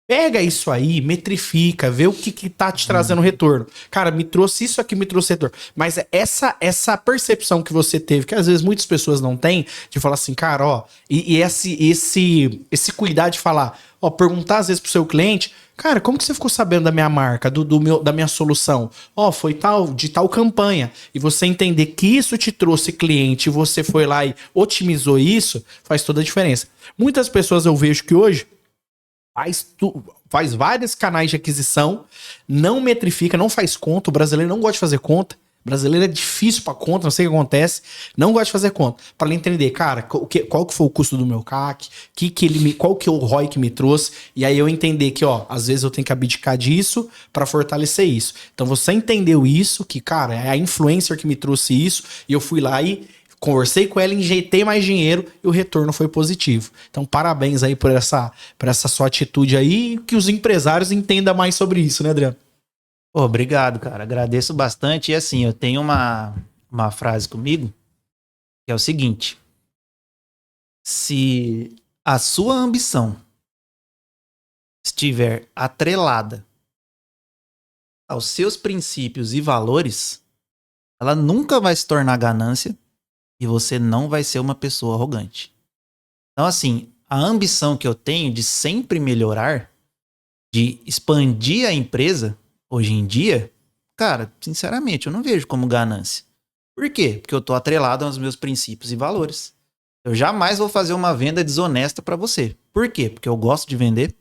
Pega isso aí, metrifica, vê o que tá te trazendo retorno. Cara, me trouxe isso aqui, me trouxe retorno. Mas essa percepção que você teve, que às vezes muitas pessoas não têm, de falar assim, cara, ó, e esse cuidado de falar, ó, perguntar às vezes pro seu cliente, cara, como que você ficou sabendo da minha marca, da minha solução? Ó, foi de tal campanha. E você entender que isso te trouxe cliente e você foi lá e otimizou isso, faz toda a diferença. Muitas pessoas eu vejo que hoje faz vários canais de aquisição, não metrifica, não faz conta. O brasileiro não gosta de fazer conta. O brasileiro é difícil pra conta, não sei o que acontece. Não gosta de fazer conta. Pra ele entender, cara, qual que foi o custo do meu CAC, qual que é o ROI que me trouxe. E aí eu entender que, ó, às vezes eu tenho que abdicar disso pra fortalecer isso. Então você entendeu isso, que, cara, é a influencer que me trouxe isso, e eu fui lá e conversei com ela, injetei mais dinheiro e o retorno foi positivo. Então, parabéns aí por essa sua atitude aí e que os empresários entendam mais sobre isso, né, Adriano? Pô, obrigado, cara. Agradeço bastante. E assim, eu tenho uma frase comigo que é o seguinte: se a sua ambição estiver atrelada aos seus princípios e valores, ela nunca vai se tornar ganância e você não vai ser uma pessoa arrogante. Então, assim, a ambição que eu tenho de sempre melhorar, de expandir a empresa, hoje em dia, cara, sinceramente, eu não vejo como ganância. Por quê? Porque eu tô atrelado aos meus princípios e valores. Eu jamais vou fazer uma venda desonesta para você. Por quê? Porque eu gosto de vender.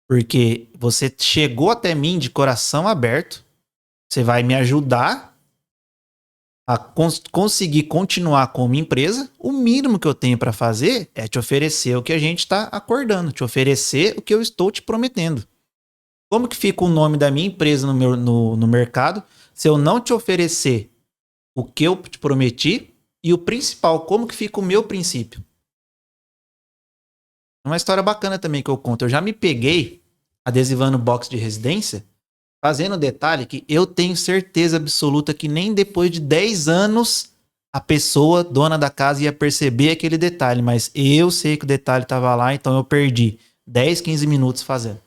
Porque você chegou até mim de coração aberto. Você vai me ajudar a conseguir continuar como empresa. O mínimo que eu tenho para fazer é te oferecer o que a gente está acordando. Te oferecer o que eu estou te prometendo. Como que fica o nome da minha empresa no mercado se eu não te oferecer o que eu te prometi? E o principal, como que fica o meu princípio? Uma história bacana também que eu conto. Eu já me peguei adesivando box de residência, fazendo detalhe que eu tenho certeza absoluta que nem depois de 10 anos a pessoa, dona da casa, ia perceber aquele detalhe. Mas eu sei que o detalhe estava lá, então eu perdi 10, 15 minutos fazendo.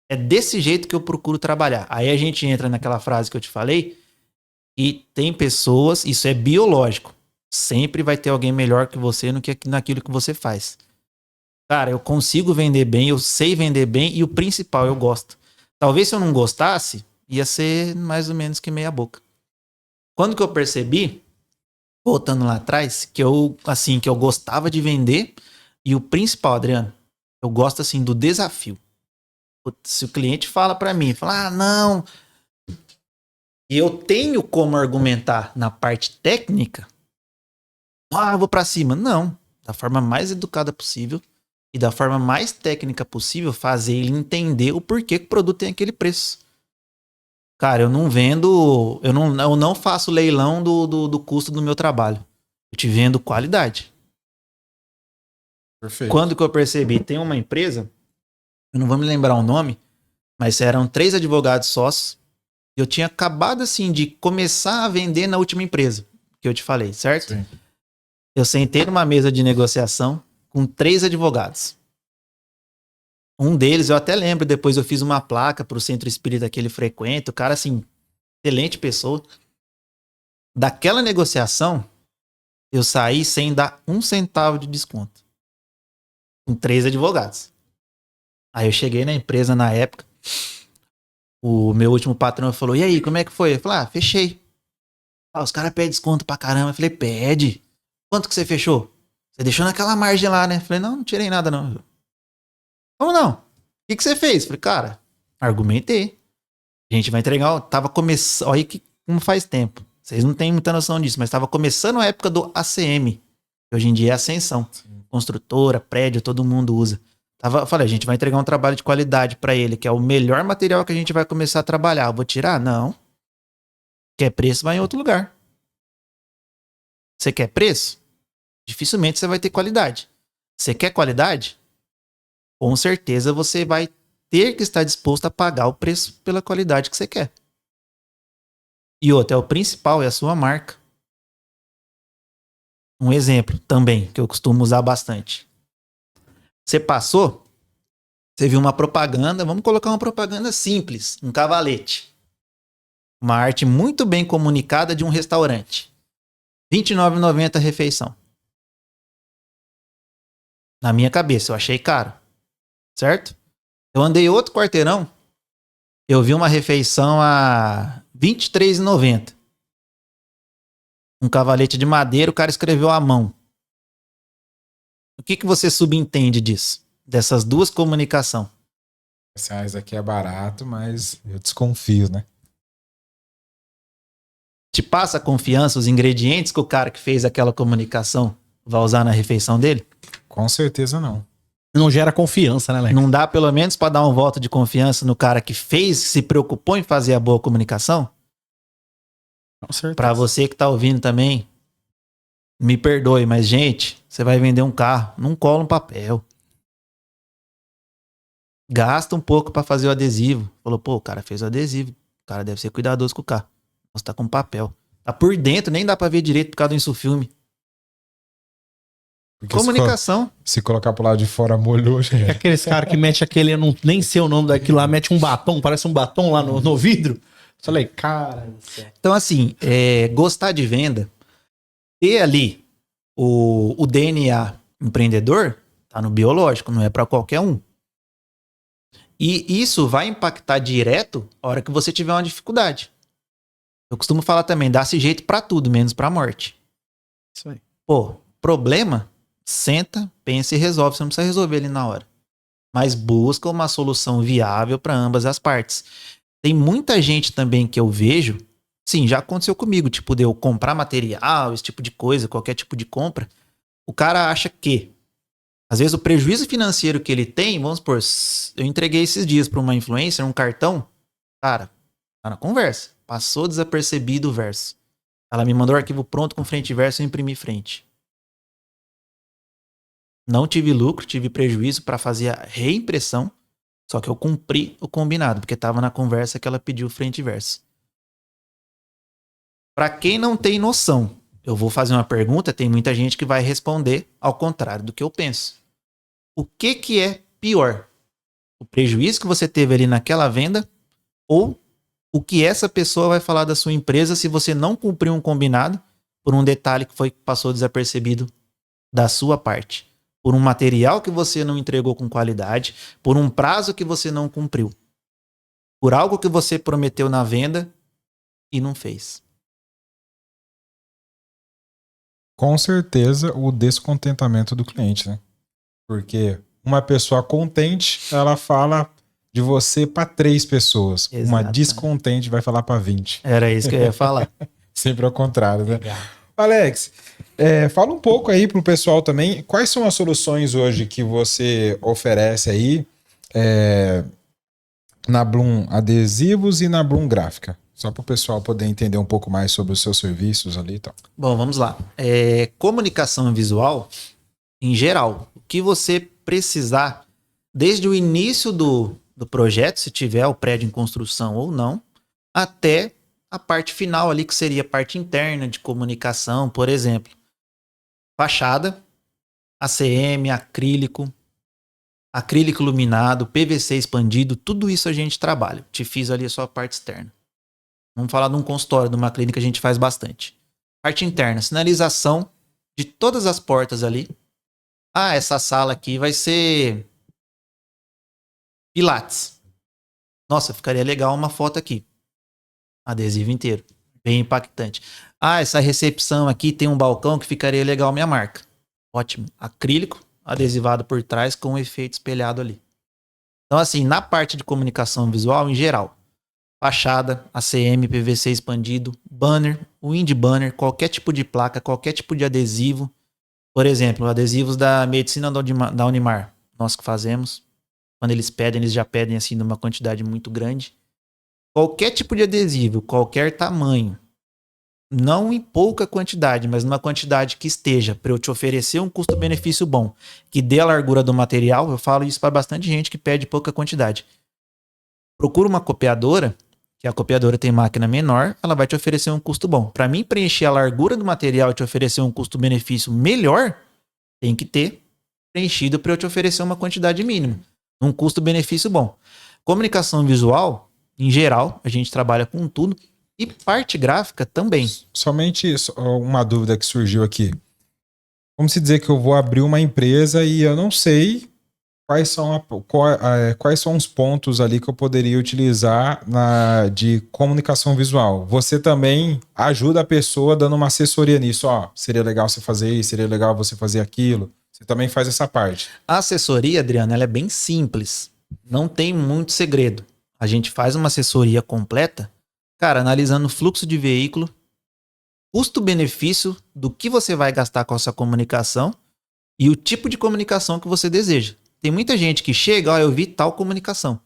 É desse jeito que eu procuro trabalhar. Aí a gente entra naquela frase que eu te falei, e tem pessoas, isso é biológico, sempre vai ter alguém melhor que você naquilo que você faz. Cara, eu consigo vender bem, eu sei vender bem, e o principal, eu gosto. Talvez se eu não gostasse, ia ser mais ou menos que meia boca. Quando que eu percebi, voltando lá atrás, que eu gostava de vender, e o principal, Adriano, eu gosto assim do desafio. Se o cliente fala pra mim, fala, não, e eu tenho como argumentar na parte técnica, eu vou pra cima. Não, da forma mais educada possível e da forma mais técnica possível, fazer ele entender o porquê que o produto tem aquele preço. Cara, eu não vendo, eu não faço leilão do custo do meu trabalho. Eu te vendo qualidade. Perfeito. Quando que eu percebi? Tem uma empresa, eu não vou me lembrar o nome, mas eram 3 advogados sócios. Eu tinha acabado, assim, de começar a vender na última empresa que eu te falei, certo? Sim. Eu sentei numa mesa de negociação com 3 advogados. Um deles, eu até lembro, depois eu fiz uma placa pro centro espírita que ele frequenta. O cara, assim, excelente pessoa. Daquela negociação, eu saí sem dar 1 centavo de desconto. Com 3 advogados. Aí eu cheguei na empresa na época. O meu último patrão falou, e aí, como é que foi? Eu falei, fechei. Os caras pedem desconto pra caramba. Eu falei, pede. Quanto que você fechou? Você deixou naquela margem lá, né? Eu falei, não tirei nada não. Como não? O que você fez? Eu falei, cara, argumentei. A gente vai entregar, tava começando, olha que como faz tempo. Vocês não têm muita noção disso, mas tava começando a época do ACM. Que hoje em dia é Ascensão. Sim. Construtora, prédio, todo mundo usa. Falei, a gente vai entregar um trabalho de qualidade pra ele, que é o melhor material que a gente vai começar a trabalhar. Eu vou tirar? Não. Quer preço, vai em outro lugar. Você quer preço? Dificilmente você vai ter qualidade. Você quer qualidade? Com certeza você vai ter que estar disposto a pagar o preço pela qualidade que você quer. E outro, é o principal, é a sua marca. Um exemplo também, que eu costumo usar bastante. Você passou, você viu uma propaganda, vamos colocar uma propaganda simples, um cavalete. Uma arte muito bem comunicada de um restaurante. R$ 29,90 a refeição. Na minha cabeça, eu achei caro. Certo? Eu andei outro quarteirão, eu vi uma refeição a R$ 23,90. Um cavalete de madeira, o cara escreveu à mão. O que você subentende disso? dessas duas comunicações? Isso aqui é barato, mas eu desconfio, né? Te passa confiança os ingredientes que o cara que fez aquela comunicação vai usar na refeição dele? Com certeza não. Não gera confiança, né, Alex? Não dá pelo menos para dar um voto de confiança no cara que fez, se preocupou em fazer a boa comunicação? Com certeza. Para você que tá ouvindo também, me perdoe, mas gente, você vai vender um carro, não cola um papel. Gasta um pouco para fazer o adesivo. Falou, pô, o cara fez o adesivo, o cara deve ser cuidadoso com o carro. Você tá com papel. Tá por dentro, nem dá pra ver direito por causa do insufilme. Porque Comunicação. se colocar pro lado de fora, molhou, já É era. aqueles caras que mete aquele, eu não nem sei o nome daquilo lá, mete um batom, parece um batom lá no vidro. Falei, cara do céu. Então, assim, gostar de venda, ter ali o DNA empreendedor, tá no biológico, não é pra qualquer um. E isso vai impactar direto a hora que você tiver uma dificuldade. Eu costumo falar também, dá-se jeito pra tudo, menos pra morte. Isso aí. Pô, problema, senta, pensa e resolve. Você não precisa resolver ele na hora. Mas busca uma solução viável para ambas as partes. Tem muita gente também que eu vejo, sim, já aconteceu comigo, tipo de eu comprar material, esse tipo de coisa, qualquer tipo de compra. O cara acha que, às vezes o prejuízo financeiro que ele tem, vamos supor, eu entreguei esses dias para uma influencer um cartão, cara, tá na conversa, passou desapercebido o verso. Ela me mandou o arquivo pronto com frente e verso e eu imprimi frente. Não tive lucro, tive prejuízo para fazer a reimpressão, só que eu cumpri o combinado, porque estava na conversa que ela pediu frente e verso. Para quem não tem noção, eu vou fazer uma pergunta, tem muita gente que vai responder ao contrário do que eu penso. O que é pior? O prejuízo que você teve ali naquela venda ou o que essa pessoa vai falar da sua empresa se você não cumpriu um combinado por um detalhe que passou desapercebido da sua parte? Por um material que você não entregou com qualidade, por um prazo que você não cumpriu, por algo que você prometeu na venda e não fez. Com certeza o descontentamento do cliente, né? Porque uma pessoa contente, ela fala de você para 3 pessoas. Exato. Uma descontente vai falar para 20. Era isso que eu ia falar. Sempre ao contrário, né? Alex, fala um pouco aí pro pessoal também, quais são as soluções hoje que você oferece aí na Bloom Adesivos e na Bloom Gráfica? Só para o pessoal poder entender um pouco mais sobre os seus serviços ali e tal. Bom, vamos lá. Comunicação visual, em geral, o que você precisar, desde o início do projeto, se tiver o prédio em construção ou não, até a parte final ali, que seria a parte interna de comunicação, por exemplo. Fachada, ACM, acrílico iluminado, PVC expandido, tudo isso a gente trabalha. Te fiz ali só a parte externa. Vamos falar de um consultório, de uma clínica, a gente faz bastante. Parte interna, sinalização de todas as portas ali. Ah, essa sala aqui vai ser Pilates. Nossa, ficaria legal uma foto aqui. Adesivo inteiro. Bem impactante. Ah, essa recepção aqui tem um balcão que ficaria legal minha marca. Ótimo. Acrílico, adesivado por trás com um efeito espelhado ali. Então, assim, na parte de comunicação visual, em geral, fachada, ACM, PVC expandido, banner, wind banner, qualquer tipo de placa, qualquer tipo de adesivo. Por exemplo, adesivos da medicina da Unimar, nós que fazemos. Quando eles pedem, eles já pedem assim numa quantidade muito grande. Qualquer tipo de adesivo, qualquer tamanho, não em pouca quantidade, mas numa quantidade que esteja para eu te oferecer um custo-benefício bom, que dê a largura do material. Eu falo isso para bastante gente que pede pouca quantidade. Procura uma copiadora, que a copiadora tem máquina menor, ela vai te oferecer um custo bom. Para mim preencher a largura do material e te oferecer um custo-benefício melhor, tem que ter preenchido para eu te oferecer uma quantidade mínima, um custo-benefício bom. Comunicação visual, em geral, a gente trabalha com tudo. E parte gráfica também. Somente uma dúvida que surgiu aqui. Vamos dizer que eu vou abrir uma empresa e eu não sei quais são os pontos ali que eu poderia utilizar de comunicação visual. Você também ajuda a pessoa dando uma assessoria nisso. Ó, seria legal você fazer isso, seria legal você fazer aquilo. Você também faz essa parte. A assessoria, Adriano, ela é bem simples. Não tem muito segredo. A gente faz uma assessoria completa, cara, analisando o fluxo de veículo, custo-benefício do que você vai gastar com essa comunicação e o tipo de comunicação que você deseja. Tem muita gente que chega, ó, eu vi tal comunicação.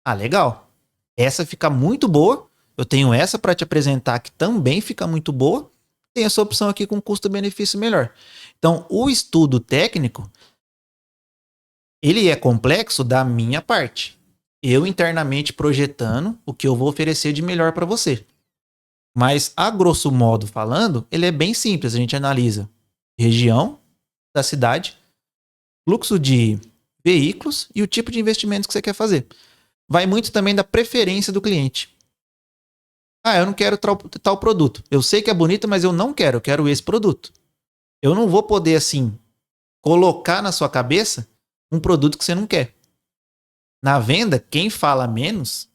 Ah, legal. Essa fica muito boa. Eu tenho essa para te apresentar que também fica muito boa. Tem essa opção aqui com custo-benefício melhor. Então, o estudo técnico, ele é complexo da minha parte. Eu internamente projetando o que eu vou oferecer de melhor para você. Mas, a grosso modo falando, ele é bem simples. A gente analisa região da cidade, fluxo de veículos e o tipo de investimentos que você quer fazer. Vai muito também da preferência do cliente. Ah, eu não quero tal produto. Eu sei que é bonito, mas eu não quero. Eu quero esse produto. Eu não vou poder, assim, colocar na sua cabeça um produto que você não quer. Na venda, quem fala menos,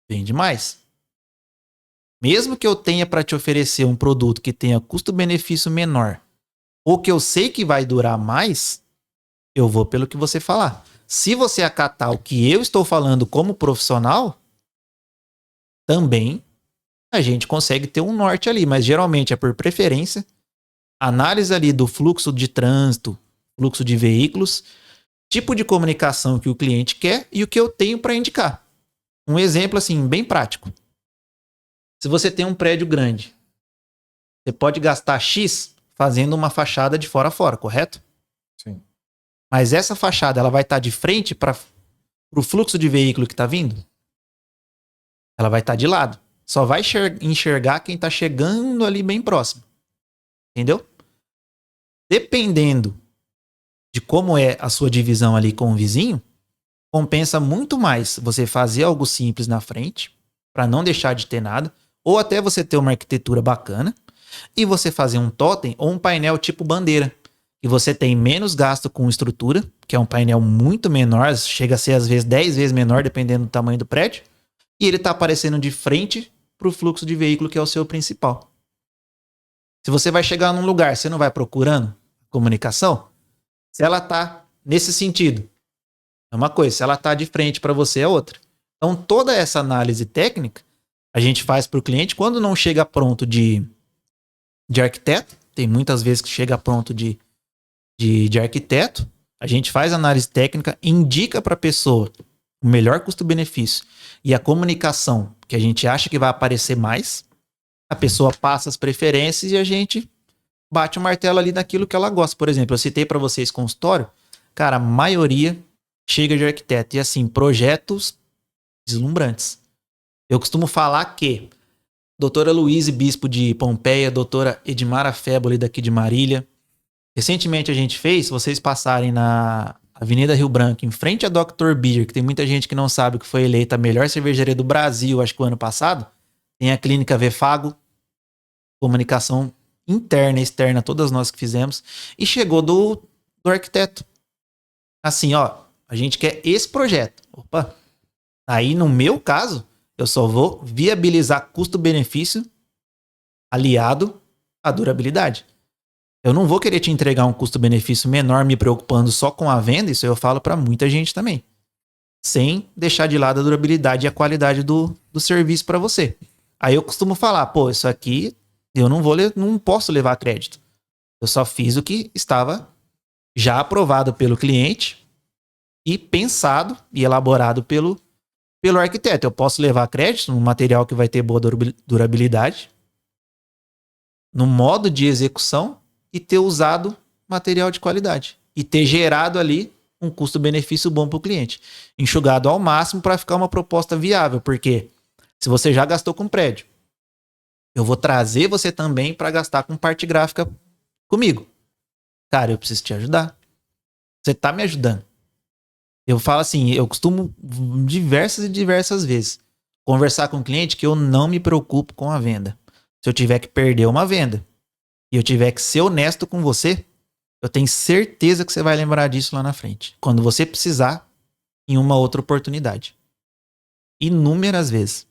vende mais. Mesmo que eu tenha para te oferecer um produto que tenha custo-benefício menor, ou que eu sei que vai durar mais, eu vou pelo que você falar. Se você acatar o que eu estou falando como profissional, também a gente consegue ter um norte ali, mas geralmente é por preferência, análise ali do fluxo de trânsito, fluxo de veículos, tipo de comunicação que o cliente quer e o que eu tenho para indicar. Um exemplo assim, bem prático. Se você tem um prédio grande, você pode gastar X fazendo uma fachada de fora a fora, correto? Sim. Mas essa fachada ela vai estar de frente para o fluxo de veículo que está vindo? Ela vai estar de lado. Só vai enxergar quem está chegando ali bem próximo. Entendeu? Dependendo de como é a sua divisão ali com o vizinho, compensa muito mais você fazer algo simples na frente, para não deixar de ter nada, ou até você ter uma arquitetura bacana, e você fazer um totem ou um painel tipo bandeira, que você tem menos gasto com estrutura, que é um painel muito menor, chega a ser às vezes 10 vezes menor, dependendo do tamanho do prédio, e ele está aparecendo de frente para o fluxo de veículo, que é o seu principal. Se você vai chegar num lugar, você não vai procurando comunicação? Se ela está nesse sentido, é uma coisa. Se ela está de frente para você, é outra. Então, toda essa análise técnica, a gente faz para o cliente. Quando não chega pronto de arquiteto, tem muitas vezes que chega pronto de arquiteto, a gente faz análise técnica, indica para a pessoa o melhor custo-benefício e a comunicação que a gente acha que vai aparecer mais, a pessoa passa as preferências e a gente bate o martelo ali naquilo que ela gosta. Por exemplo, eu citei para vocês consultório, cara, a maioria chega de arquiteto e assim, projetos deslumbrantes. Eu costumo falar que doutora Luíse Bispo de Pompeia, doutora Edmara Féboli daqui de Marília. Recentemente a gente fez, se vocês passarem na Avenida Rio Branco, em frente a Dr. Beer, que tem muita gente que não sabe que foi eleita a melhor cervejaria do Brasil, acho que o ano passado, tem a clínica Vefago, comunicação interna e externa, todas nós que fizemos, e chegou do arquiteto. Assim, ó, a gente quer esse projeto. Opa! Aí, no meu caso, eu só vou viabilizar custo-benefício aliado à durabilidade. Eu não vou querer te entregar um custo-benefício menor me preocupando só com a venda, isso eu falo para muita gente também. Sem deixar de lado a durabilidade e a qualidade do serviço para você. Aí eu costumo falar, pô, isso aqui eu não posso levar crédito. Eu só fiz o que estava já aprovado pelo cliente e pensado e elaborado pelo arquiteto. Eu posso levar crédito no material que vai ter boa durabilidade, no modo de execução e ter usado material de qualidade. E ter gerado ali um custo-benefício bom para o cliente. Enxugado ao máximo para ficar uma proposta viável. Porque se você já gastou com prédio, eu vou trazer você também para gastar com parte gráfica comigo. Cara, eu preciso te ajudar. Você tá me ajudando. Eu falo assim, eu costumo diversas e diversas vezes conversar com o cliente que eu não me preocupo com a venda. Se eu tiver que perder uma venda e eu tiver que ser honesto com você, eu tenho certeza que você vai lembrar disso lá na frente. Quando você precisar em uma outra oportunidade. Inúmeras vezes.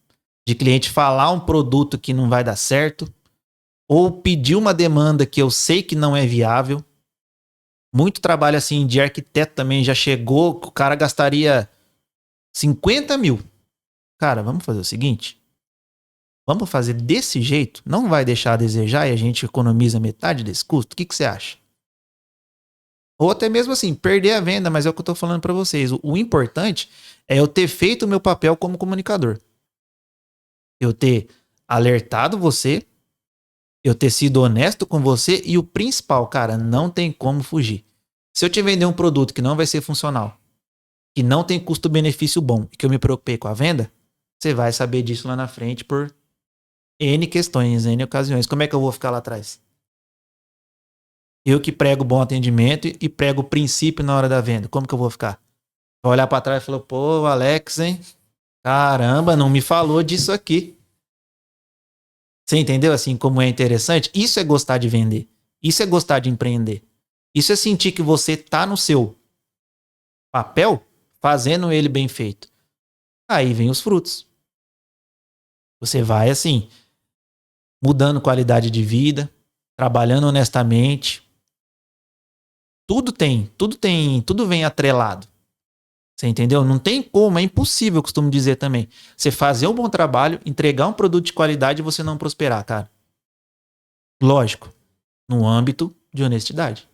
De cliente falar um produto que não vai dar certo ou pedir uma demanda que eu sei que não é viável. Muito trabalho assim de arquiteto também já chegou, que o cara gastaria 50 mil. Cara, vamos fazer o seguinte. Vamos fazer desse jeito? Não vai deixar a desejar e a gente economiza metade desse custo? O que você acha? Ou até mesmo assim, perder a venda, mas é o que eu tô falando para vocês. O importante é eu ter feito o meu papel como comunicador. Eu ter alertado você, eu ter sido honesto com você e o principal, cara, não tem como fugir. Se eu te vender um produto que não vai ser funcional, que não tem custo-benefício bom e que eu me preocupei com a venda, você vai saber disso lá na frente por N questões, N ocasiões. Como é que eu vou ficar lá atrás? Eu que prego bom atendimento e prego o princípio na hora da venda. Como que eu vou ficar? Vou olhar pra trás e falar, pô, Alex, hein? Caramba, não me falou disso aqui. Você entendeu assim como é interessante? Isso é gostar de vender. Isso é gostar de empreender. Isso é sentir que você tá no seu papel fazendo ele bem feito. Aí vem os frutos. Você vai assim, mudando qualidade de vida, trabalhando honestamente. Tudo vem atrelado. Você entendeu? Não tem como, é impossível, eu costumo dizer também. Você fazer um bom trabalho, entregar um produto de qualidade e você não prosperar, cara. Lógico, no âmbito de honestidade.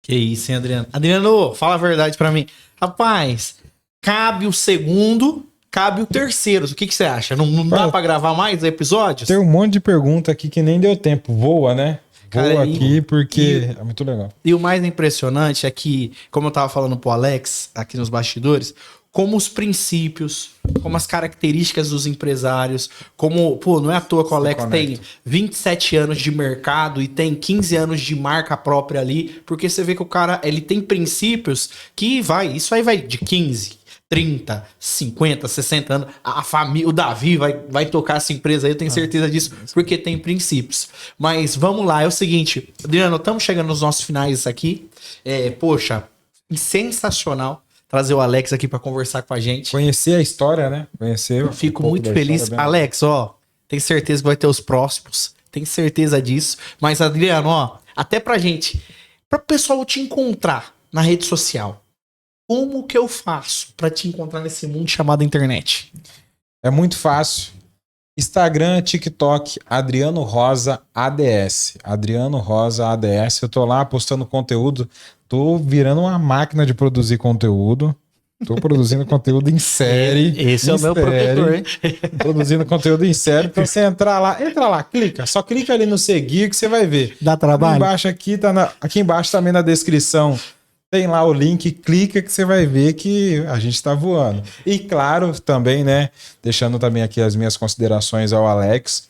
Que isso, hein, Adriano? Adriano, fala a verdade pra mim. Rapaz, cabe o segundo, cabe o terceiro. O que você acha? Não dá pra gravar mais episódios? Tem um monte de pergunta aqui que nem deu tempo. Voa, né? Cara, Voa aqui porque é muito legal. E o mais impressionante é que, como eu tava falando pro Alex, aqui nos bastidores, como os princípios, como as características dos empresários, como, pô, não é à toa que o Alex tem 27 anos de mercado e tem 15 anos de marca própria ali, porque você vê que o cara, ele tem princípios que isso aí vai de 15, 30, 50, 60 anos, a família, o Davi vai tocar essa empresa aí, eu tenho certeza disso, porque tem princípios. Mas vamos lá, é o seguinte, Adriano, estamos chegando nos nossos finais aqui, poxa, sensacional trazer o Alex aqui para conversar com a gente. Conhecer a história, né? Eu fico muito feliz. Alex, ó, tenho certeza que vai ter os próximos, tenho certeza disso, mas Adriano, ó, até pra gente, para o pessoal te encontrar na rede social, como que eu faço para te encontrar nesse mundo chamado internet? É muito fácil. Instagram, TikTok, Adriano Rosa ADS. Adriano Rosa ADS. Eu tô lá postando conteúdo. Tô virando uma máquina de produzir conteúdo. Tô produzindo conteúdo em série. Esse é o meu professor, hein? Produzindo conteúdo em série. Então você entra lá, clica. Só clica ali no seguir que você vai ver. Dá trabalho? Aqui embaixo também na descrição tem lá o link, clica que você vai ver que a gente tá voando. E claro, também, né, deixando também aqui as minhas considerações ao Alex,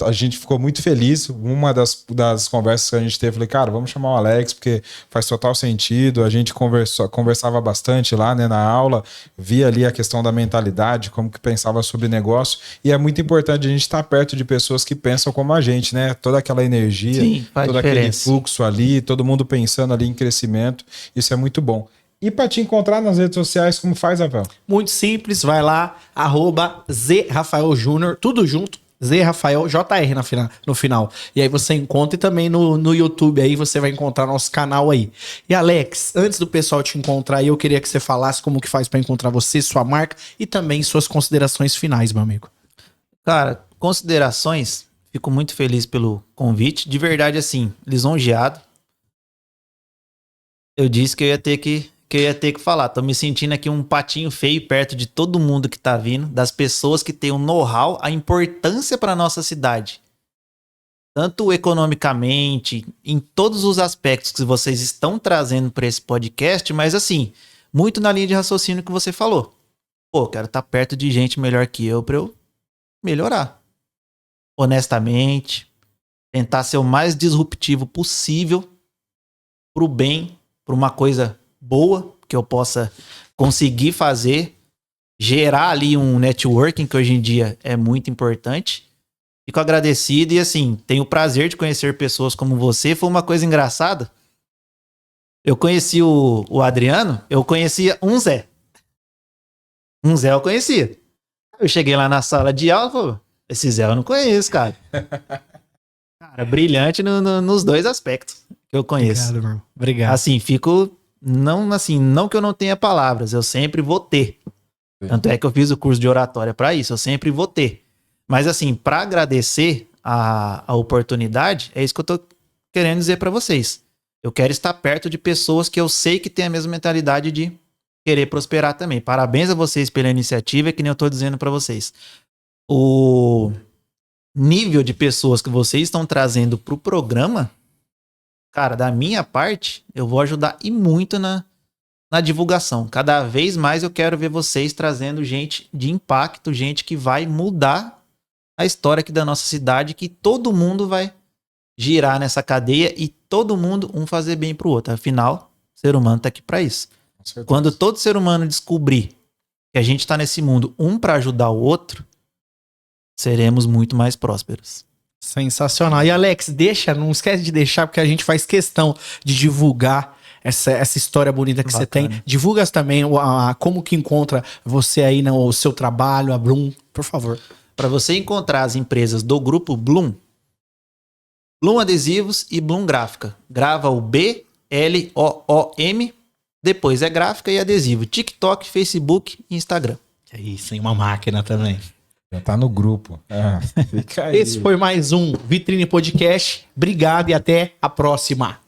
a gente ficou muito feliz, uma das conversas que a gente teve, eu falei, cara, vamos chamar o Alex, porque faz total sentido, a gente conversava bastante lá, né, na aula, via ali a questão da mentalidade, como que pensava sobre negócio, e é muito importante a gente estar perto de pessoas que pensam como a gente, né, toda aquela energia, sim, todo aquele fluxo ali, todo mundo pensando ali em crescimento, isso é muito bom. E para te encontrar nas redes sociais, como faz, Rafael? Muito simples, vai lá, @ZRafaelJúnior, tudo junto, Z Rafael JR no final. E aí você encontra e também no YouTube aí você vai encontrar nosso canal aí. E Alex, antes do pessoal te encontrar aí, eu queria que você falasse como que faz para encontrar você, sua marca e também suas considerações finais, meu amigo. Cara, considerações, fico muito feliz pelo convite. De verdade, assim, lisonjeado. Eu disse que eu ia ter que falar. Tô me sentindo aqui um patinho feio perto de todo mundo que tá vindo, das pessoas que têm o know-how, a importância para nossa cidade. Tanto economicamente, em todos os aspectos que vocês estão trazendo para esse podcast, mas assim, muito na linha de raciocínio que você falou. Pô, quero estar perto de gente melhor que eu para eu melhorar. Honestamente, tentar ser o mais disruptivo possível pro bem, pra uma coisa boa que eu possa conseguir fazer, gerar ali um networking que hoje em dia é muito importante. Fico agradecido e assim, tenho o prazer de conhecer pessoas como você. Foi uma coisa engraçada. Eu conheci o Adriano, eu conhecia um Zé. Um Zé eu conhecia. Eu cheguei lá na sala de aula e falei, esse Zé eu não conheço, cara. Cara, brilhante nos dois aspectos. que eu conheço. Obrigado, irmão. Obrigado. Assim, fico... Não que eu não tenha palavras, eu sempre vou ter. Tanto é que eu fiz o curso de oratória para isso, eu sempre vou ter. Mas assim, para agradecer a oportunidade, é isso que eu tô querendo dizer para vocês. Eu quero estar perto de pessoas que eu sei que têm a mesma mentalidade de querer prosperar também. Parabéns a vocês pela iniciativa, que nem eu tô dizendo para vocês. O nível de pessoas que vocês estão trazendo pro programa, cara, da minha parte, eu vou ajudar e muito na divulgação. Cada vez mais eu quero ver vocês trazendo gente de impacto, gente que vai mudar a história aqui da nossa cidade, que todo mundo vai girar nessa cadeia e todo mundo um fazer bem pro outro. Afinal, o ser humano tá aqui para isso. Quando todo ser humano descobrir que a gente tá nesse mundo um para ajudar o outro, seremos muito mais prósperos. Sensacional. E Alex, não esquece de deixar, porque a gente faz questão de divulgar essa história bonita que você tem. Divulga também como que encontra você aí no seu trabalho, a Bloom, por favor. Para você encontrar as empresas do grupo Bloom, Bloom Adesivos e Bloom Gráfica. Grava o BLOOM, depois é gráfica e adesivo. TikTok, Facebook e Instagram. É isso, tem uma máquina também. Já tá no grupo. Fica aí. Esse foi mais um Vitrine Podcast. Obrigado e até a próxima.